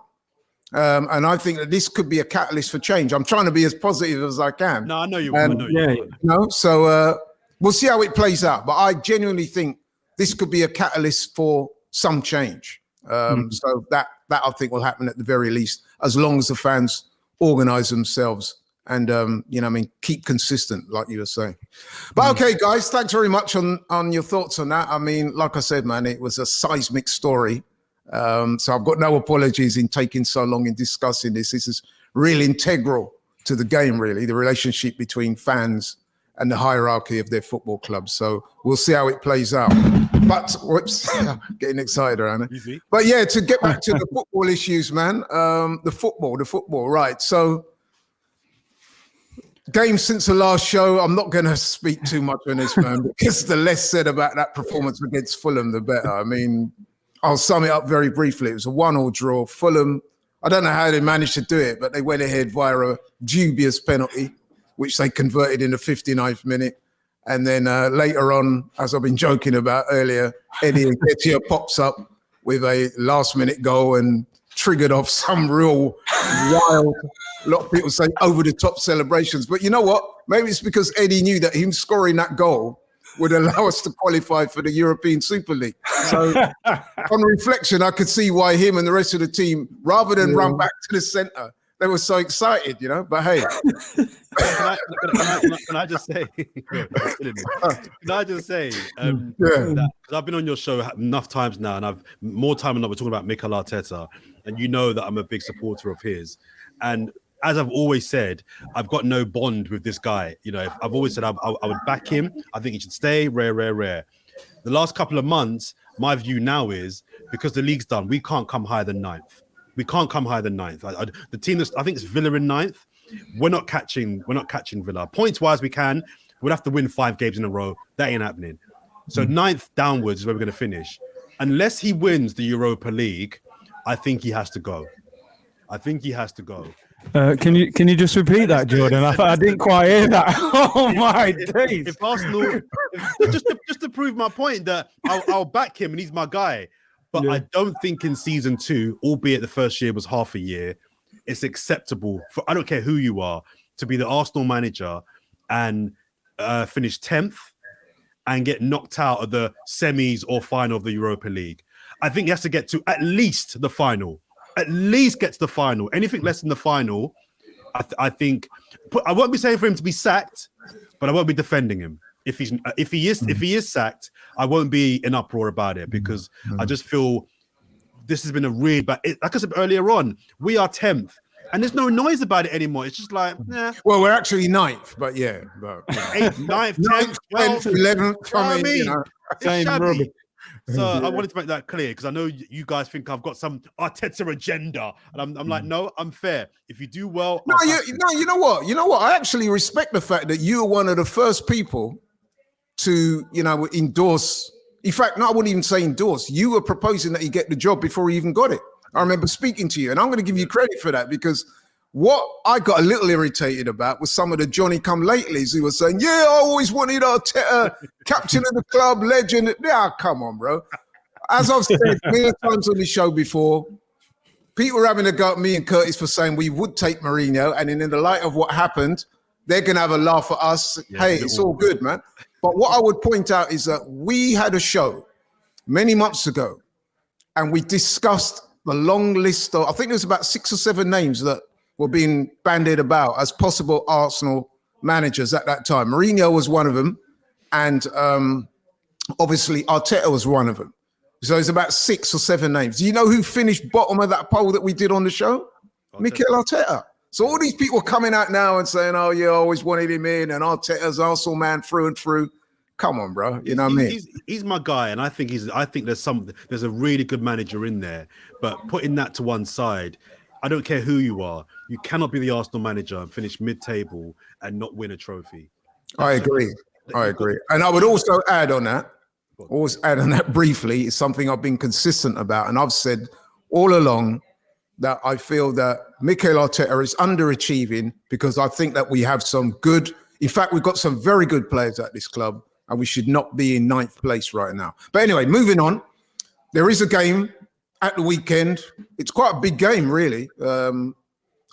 And I think that this could be a catalyst for change. I'm trying to be as positive as I can. No, I know you will. So we'll see how it plays out. But I genuinely think this could be a catalyst for some change. So that I think will happen at the very least, as long as the fans organize themselves and keep consistent, like you were saying. But okay, guys, thanks very much on your thoughts on that. I mean, like I said, man, it was a seismic story. So I've got no apologies in taking so long in discussing this. This is really integral to the game, really, the relationship between fans and the hierarchy of their football clubs. So we'll see how it plays out. But whoops, getting excited, aren't I? But yeah, to get back to the football issues, man, the football, right? So games since the last show, I'm not going to speak too much on this, man, because the less said about that performance against Fulham, the better. I mean, I'll sum it up very briefly. It was a 1-1 draw. Fulham, I don't know how they managed to do it, but they went ahead via a dubious penalty, which they converted in the 59th minute. And then later on, as I've been joking about earlier, Eddie Nketiah pops up with a last-minute goal and triggered off some real wild, a lot of people say over-the-top celebrations. But you know what? Maybe it's because Eddie knew that him scoring that goal would allow us to qualify for the European Super League. So on reflection, I could see why him and the rest of the team, rather than run back to the centre, they were so excited, but hey. Can I just say, that, 'cause I've been on your show enough times now, and I've more time than not, we're talking about Mikel Arteta, and you know that I'm a big supporter of his. And as I've always said, I've got no bond with this guy. I've always said I would back him. I think he should stay. Rare. The last couple of months, my view now is, because the league's done, we can't come higher than ninth. The team I think it's Villa in ninth. we're not catching Villa. Points wise, we can. We'd have to win 5 games in a row. That ain't happening. So 9th downwards is where we're going to finish. Unless he wins the Europa League, I think he has to go. Can you just repeat that, Jordan? I didn't quite hear that. Oh my days! If Arsenal, just to prove my point that I'll back him and he's my guy, but I don't think in season 2, albeit the first year was half a year, it's acceptable for I don't care who you are to be the Arsenal manager and finish 10th and get knocked out of the semis or final of the Europa League. I think he has to get to at least the final. At least get to the final. Anything less than the final, I think. I won't be saying for him to be sacked, but I won't be defending him. If he is sacked, I won't be in uproar about it because I just feel this has been a really bad. Like I said earlier on, we are 10th, and there's no noise about it anymore. It's just like, Well, we're actually 9th, but yeah, 8th, 9th, 10th, 12th, 11th. I mean, it's Same shabby. rubbish. So I wanted to make that clear because I know you guys think I've got some Arteta agenda, and I'm like, no, I'm fair. If you do well, you know what? I actually respect the fact that you were one of the first people to, endorse. In fact, no, I wouldn't even say endorse. You were proposing that he get the job before he even got it. I remember speaking to you, and I'm going to give you credit for that because what I got a little irritated about was some of the Johnny-come-latelys who were saying, I always wanted Arteta, captain of the club, legend. Yeah, come on, bro. As I've said many times on the show before, people were having a go at me and Curtis for saying we would take Mourinho, and in the light of what happened, they're going to have a laugh at us. Yeah, hey, it's all good, man. But what I would point out is that we had a show many months ago, and we discussed the long list of, I think there's about 6 or 7 names that were being bandied about as possible Arsenal managers at that time. Mourinho was one of them, and obviously Arteta was one of them. So it's about 6 or 7 names. Do you know who finished bottom of that poll that we did on the show? Mikel Arteta. So all these people coming out now and saying, I always wanted him in, and Arteta's Arsenal man through and through. Come on, bro. You know what I mean? He's my guy, and I think there's a really good manager in there. But putting that to one side, I don't care who you are. You cannot be the Arsenal manager and finish mid-table and not win a trophy. I agree. And I would also add on that, briefly, is something I've been consistent about. And I've said all along that I feel that Mikel Arteta is underachieving because I think that we have some good, in fact, we've got some very good players at this club, and we should not be in 9th place right now. But anyway, moving on. There is a game at the weekend. It's quite a big game, really.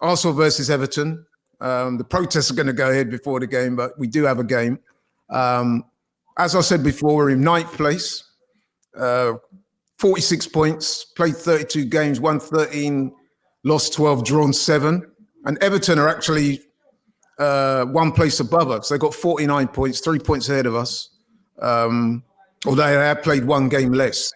Arsenal versus Everton. The protests are going to go ahead before the game, but we do have a game. As I said before, we're in 9th place, 46 points, played 32 games, won 13, lost 12, drawn 7. And Everton are actually 1 place above us. They've got 49 points, 3 points ahead of us, although they have played 1 game less.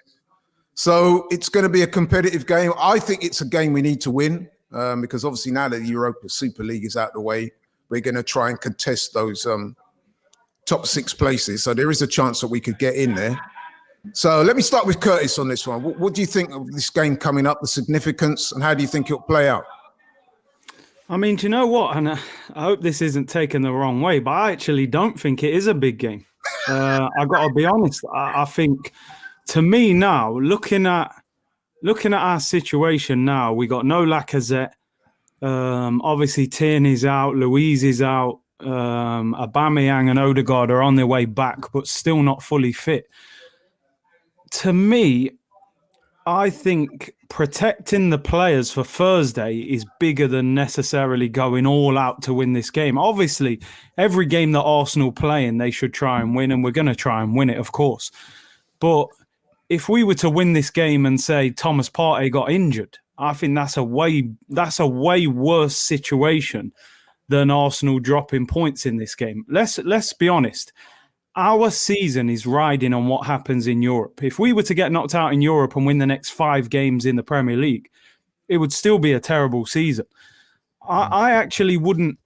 So it's going to be a competitive game. I think it's a game we need to win because obviously now that the Europa Super League is out the way, we're going to try and contest those top 6 places. So there is a chance that we could get in there. So let me start with Curtis on this one. What do you think of this game coming up, the significance, and how do you think it'll play out? I mean, do you know what? And I hope this isn't taken the wrong way, but I actually don't think it is a big game. I got to be honest. I think, to me now, looking at our situation now, we got no Lacazette. Obviously, Tierney's out, Louise is out, Aubameyang and Odegaard are on their way back, but still not fully fit. To me, I think protecting the players for Thursday is bigger than necessarily going all out to win this game. Obviously, every game that Arsenal play in, they should try and win, and we're going to try and win it, of course. But if we were to win this game and say Thomas Partey got injured, I think that's a way worse situation than Arsenal dropping points in this game. Let's be honest. Our season is riding on what happens in Europe. If we were to get knocked out in Europe and win the next 5 games in the Premier League, it would still be a terrible season. I actually wouldn't.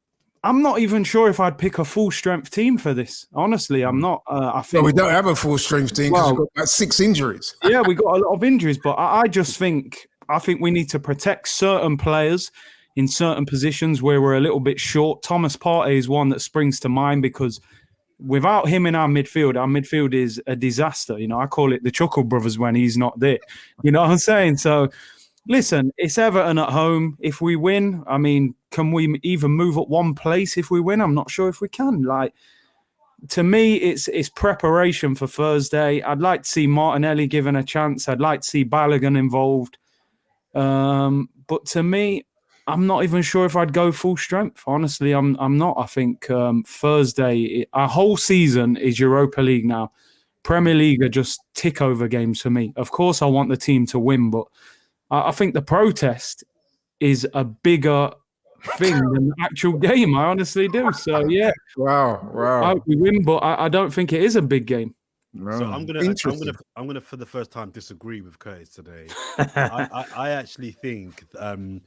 I'm not even sure if I'd pick a full strength team for this. Honestly, I'm not. I think we don't have a full strength team because we've got about 6 injuries. Yeah, we got a lot of injuries, but I just think we need to protect certain players. in certain positions where we're a little bit short. Thomas Partey is one that springs to mind because without him in our midfield is a disaster. You know, I call it the Chuckle Brothers when he's not there. You know what I'm saying? So, listen, it's Everton at home. If we win, I mean, can we even move up one place if we win? I'm not sure if we can. Like, to me, it's preparation for Thursday. I'd like to see Martinelli given a chance. I'd like to see Balogun involved. But to me, I'm not even sure if I'd go full strength. Honestly, I'm not. I think Thursday, our whole season is Europa League now. Premier League are just tick over games for me. Of course, I want the team to win, but I think the protest is a bigger thing than the actual game. I honestly do. So yeah, Wow. I hope we win, but I don't think it is a big game. Wow. So I'm gonna for the first time disagree with Curtis today. I actually think, and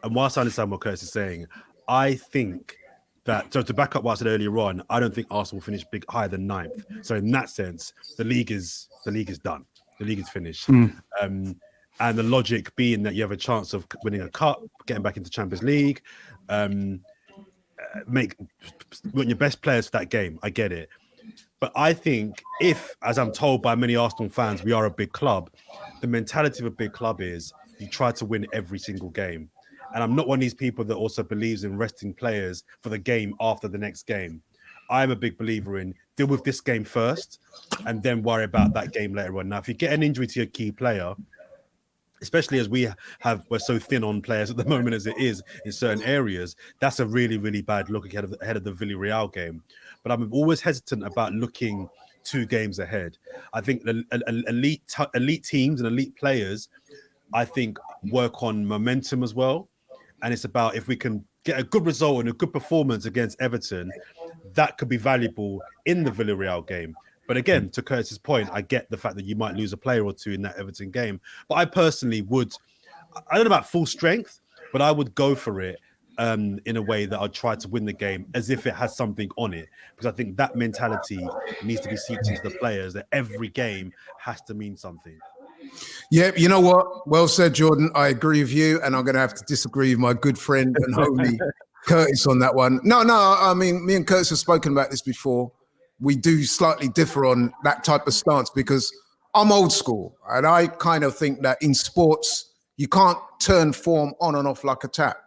whilst I understand what Curtis is saying, I think that, so to back up what I said earlier on, I don't think Arsenal will finish higher than 9th. So in that sense, the league is done. The league is finished. And the logic being that you have a chance of winning a cup, getting back into Champions League, want your best players for that game. I get it. But I think if, as I'm told by many Arsenal fans, we are a big club, the mentality of a big club is you try to win every single game. And I'm not one of these people that also believes in resting players for the game after the next game. I'm a big believer in deal with this game first and then worry about that game later on. Now, if you get an injury to your key player, especially as we're so thin on players at the moment as it is in certain areas, that's a really, really bad look ahead of the Villarreal game. But I'm always hesitant about looking 2 games ahead. I think elite teams and elite players, I think, work on momentum as well. And it's about, if we can get a good result and a good performance against Everton, that could be valuable in the Villarreal game. But again, to Curtis's point, I get the fact that you might lose a player or 2 in that Everton game. But I personally would, I don't know about full strength, but I would go for it in a way that I'd try to win the game as if it has something on it. Because I think that mentality needs to be seeped into the players, that every game has to mean something. Yeah, you know what? Well said, Jordan. I agree with you, and I'm going to have to disagree with my good friend and homie Curtis on that one. No, I mean, me and Curtis have spoken about this before. We do slightly differ on that type of stance because I'm old school, and I kind of think that in sports, you can't turn form on and off like a tap.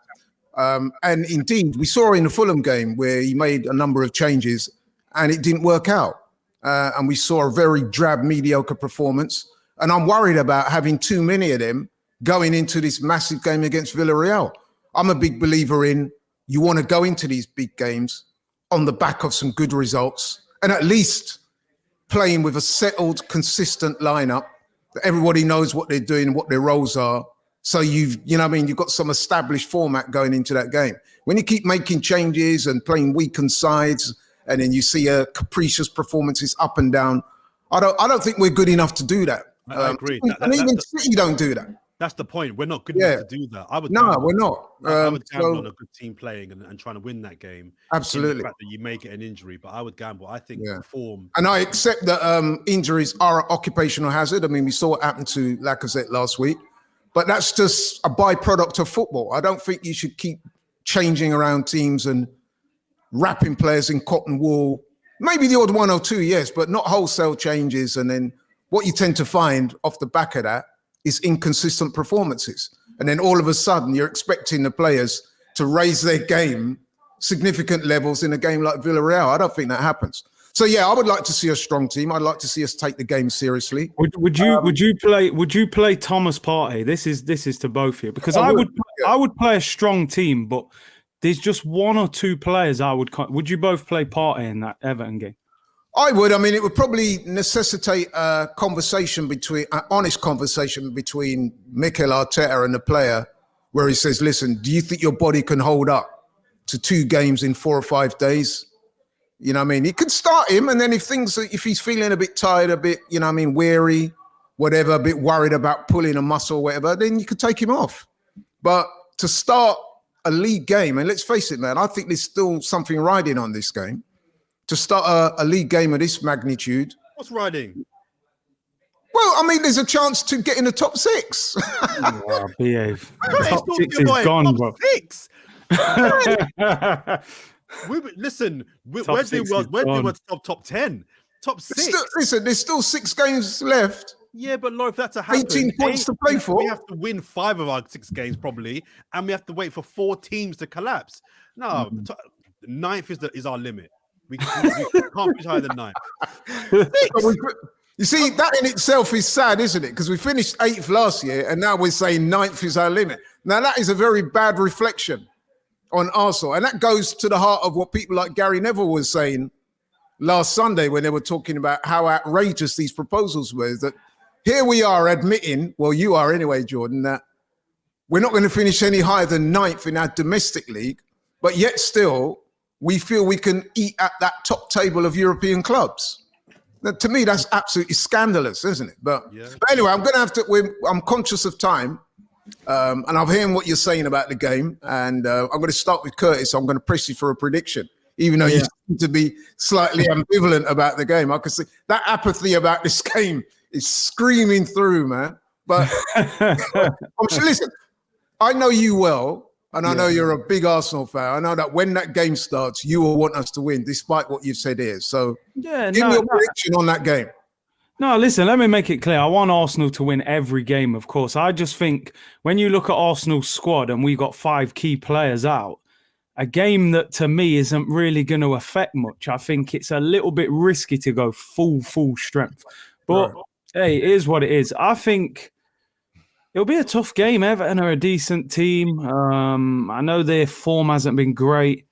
And indeed, we saw in the Fulham game where he made a number of changes and it didn't work out. And we saw a very drab, mediocre performance. And I'm worried about having too many of them going into this massive game against Villarreal. I'm a big believer in you want to go into these big games on the back of some good results and at least playing with a settled, consistent lineup that everybody knows what they're doing and what their roles are. So you've got some established format going into that game. When you keep making changes and playing weakened sides, and then you see capricious performances up and down, I don't think we're good enough to do that. I agree. And even City don't do that. That's the point. We're not good enough to do that. We're not. I would gamble on a good team playing and trying to win that game. Absolutely. The fact that you may get an injury, but I would gamble. I think form. And I accept that injuries are an occupational hazard. I mean, we saw what happened to Lacazette last week, but that's just a byproduct of football. I don't think you should keep changing around teams and wrapping players in cotton wool. Maybe the odd 1 or 2, yes, but not wholesale changes. And then what you tend to find off the back of that is inconsistent performances. And then all of a sudden you're expecting the players to raise their game significant levels in a game like Villarreal. I don't think that happens. So yeah, I would like to see a strong team. I'd like to see us take the game seriously. Would you play Thomas Partey? This is to both of you, because I would play a strong team, but there's just 1 or 2 players I would you both play Partey in that Everton game? I would. I mean, it would probably necessitate a honest conversation between Mikel Arteta and the player, where he says, listen, do you think your body can hold up to 2 games in 4 or 5 days? You know what I mean? He could start him, and then if he's feeling a bit tired, a bit, weary, whatever, a bit worried about pulling a muscle or whatever, then you could take him off. But to start a league game, and let's face it, man, I think there's still something riding on this game. To start a league game of this magnitude. What's riding? Well, I mean, there's a chance to get in the top 6. Oh, behave. It's Top not 6 your is boy, gone, top bro. 6. Top Where do we top 10? Top 6. Listen, there's still 6 games left. Yeah, but Laurie, if that's to happen, 18 points to play for. We have to win 5 of our 6 games probably, and we have to wait for 4 teams to collapse. No, 9th is our limit. We can't finish higher than 9th. You see, that in itself is sad, isn't it? Because we finished 8th last year, and now we're saying 9th is our limit. Now, that is a very bad reflection on Arsenal, and that goes to the heart of what people like Gary Neville was saying last Sunday when they were talking about how outrageous these proposals were, that here we are admitting, well, you are anyway, Jordan, that we're not going to finish any higher than 9th in our domestic league, but yet still we feel we can eat at that top table of European clubs. Now, to me, that's absolutely scandalous, isn't it? But anyway, I'm going to have to, I'm conscious of time, and I'm hearing what you're saying about the game, and I'm going to start with Curtis. I'm going to press you for a prediction, even though you seem to be slightly ambivalent about the game. I can see that apathy about this game is screaming through, man. But listen, I know you well, and I know you're a big Arsenal fan. I know that when that game starts, you will want us to win, despite what you've said here. So give me a prediction on that game. No, listen, let me make it clear. I want Arsenal to win every game, of course. I just think when you look at Arsenal's squad and we got 5 key players out, a game that to me isn't really going to affect much. I think it's a little bit risky to go full strength. But hey, it is what it is. I think it'll be a tough game. Everton are a decent team. I know their form hasn't been great.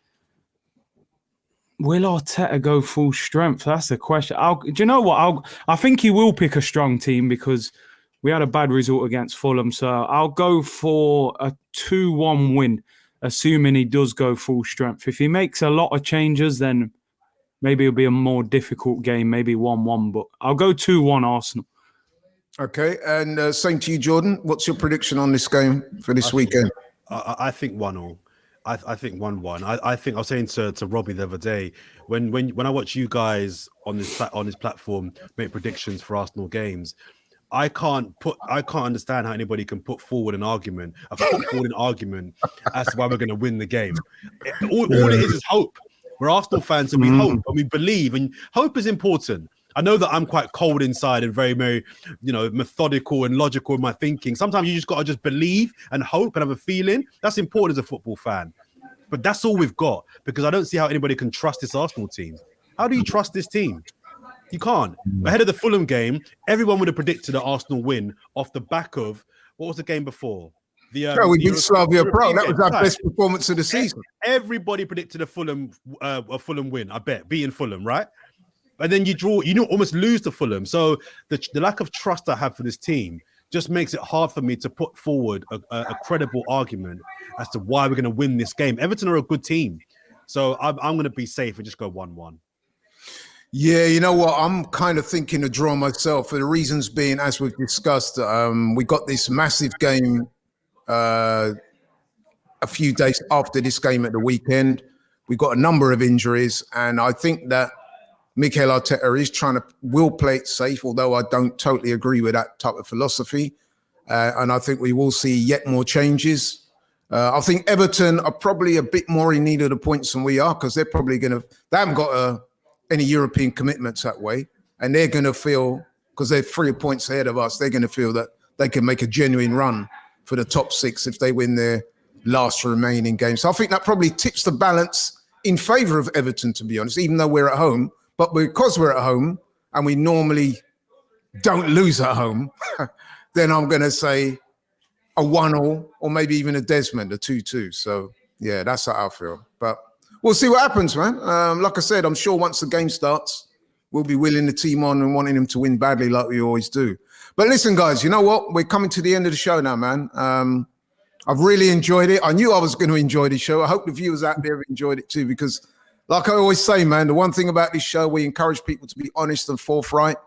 Will Arteta go full strength? That's the question. Do you know what? I think he will pick a strong team because we had a bad result against Fulham. So I'll go for a 2-1 win, assuming he does go full strength. If he makes a lot of changes, then maybe it'll be a more difficult game, maybe 1-1. But I'll go 2-1 Arsenal. Okay, and same to you, Jordan. What's your prediction on this game for this weekend? I think 1-1. I think 1-1. I think I was saying to Robbie the other day when I watch you guys on this platform make predictions for Arsenal games, I can't understand how anybody can put forward an argument as to why we're going to win the game. All it is hope. We're Arsenal fans and we hope and we believe, and hope is important. I know that I'm quite cold inside and very, very, methodical and logical in my thinking. Sometimes you just got to believe and hope and have a feeling. That's important as a football fan. But that's all we've got, because I don't see how anybody can trust this Arsenal team. How do you trust this team? You can't. Ahead of the Fulham game, everyone would have predicted an Arsenal win off the back of, what was the game before? We beat Slavia Prague. That was our best performance of the season. Everybody predicted a Fulham win, I bet, beating Fulham, right? And then you almost lose to Fulham. So the lack of trust I have for this team just makes it hard for me to put forward a credible argument as to why we're going to win this game. Everton are a good team. So I'm going to be safe and just go 1-1. Yeah, you know what? I'm kind of thinking a draw myself, for the reasons being, as we've discussed, we got this massive game a few days after this game at the weekend. We got a number of injuries, and I think that Mikel Arteta is will play it safe, although I don't totally agree with that type of philosophy. And I think we will see yet more changes. I think Everton are probably a bit more in need of the points than we are, because they're probably they haven't got any European commitments that way. And they're going to feel, because they're 3 points ahead of us, they're going to feel that they can make a genuine run for the top 6 if they win their last remaining games. So I think that probably tips the balance in favour of Everton, to be honest, even though we're at home. But because we're at home and we normally don't lose at home, then I'm going to say a 1-1 or maybe even a Desmond, a 2-2. So, yeah, that's how I feel. But we'll see what happens, man. Like I said, I'm sure once the game starts, we'll be willing the team on and wanting them to win badly like we always do. But listen, guys, you know what? We're coming to the end of the show now, man. I've really enjoyed it. I knew I was going to enjoy the show. I hope the viewers out there have enjoyed it too, because like I always say, man, the one thing about this show, we encourage people to be honest and forthright.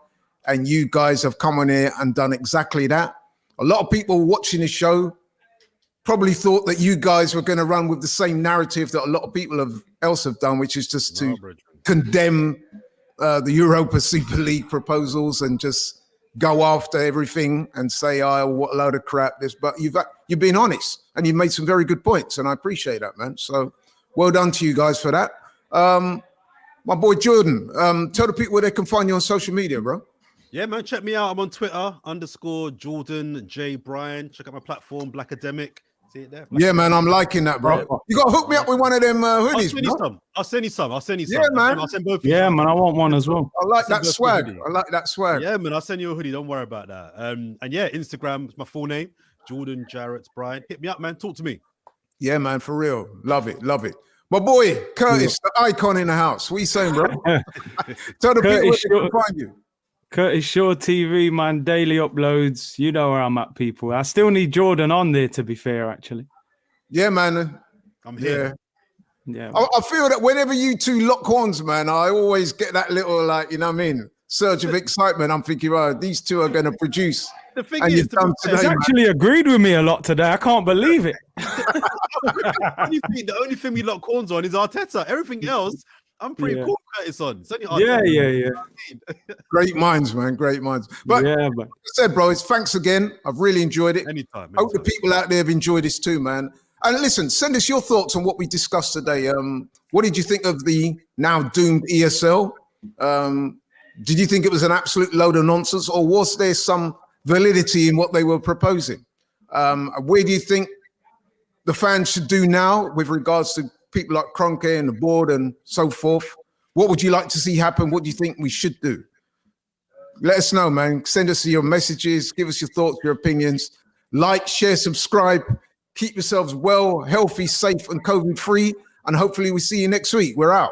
And you guys have come on here and done exactly that. A lot of people watching the show probably thought that you guys were going to run with the same narrative that a lot of people else have done, which is just to condemn the Europa Super League proposals and just go after everything and say, "Oh, what a load of crap!" This, but you've been honest and you've made some very good points, and I appreciate that, man. So, well done to you guys for that. My boy Jordan, tell the people where they can find you on social media, bro. Yeah, man, check me out. I'm on Twitter _Jordan J Bryan. Check out my platform, Blackademic. See it there? Yeah, man, I'm liking that, bro. You got to hook me up with one of them hoodies, I'll send you some. Yeah, man. I'll send both. Yeah, man, I want one as well. I like that swag. Yeah, man, I'll send you a hoodie. Don't worry about that. And yeah, Instagram is my full name, Jordan Jarrett Bryan. Hit me up, man. Talk to me. Yeah, man, for real. Love it. My boy, Curtis, the icon in the house. What are you saying, bro? Tell the people where they can find you. Curtis Shaw TV, man, daily uploads. You know where I'm at, people. I still need Jordan on there, to be fair, actually. Yeah, man. I'm here. Yeah. I feel that whenever you two lock horns, man, I always get that little, like, you know what I mean, surge of excitement. I'm thinking, oh, these two are going to produce. The thing is, he's actually agreed with me a lot today. I can't believe it. The only thing we lock horns on is Arteta. Everything else, I'm pretty cool with Curtis on. It's only Arteta. Yeah. Great minds, man. Great minds. But like I said, bro, thanks again. I've really enjoyed it. Anytime. Hope the people out there have enjoyed this too, man. And listen, send us your thoughts on what we discussed today. What did you think of the now doomed ESL? Did you think it was an absolute load of nonsense, or was there some validity in what they were proposing? Where do you think the fans should do now with regards to people like Kroenke and the board and so forth? What would you like to see happen? What do you think we should do? Let us know, man. Send us your messages. Give us your thoughts, your opinions. Like, share, subscribe. Keep yourselves well, healthy, safe, and COVID-free. And hopefully we see you next week. We're out.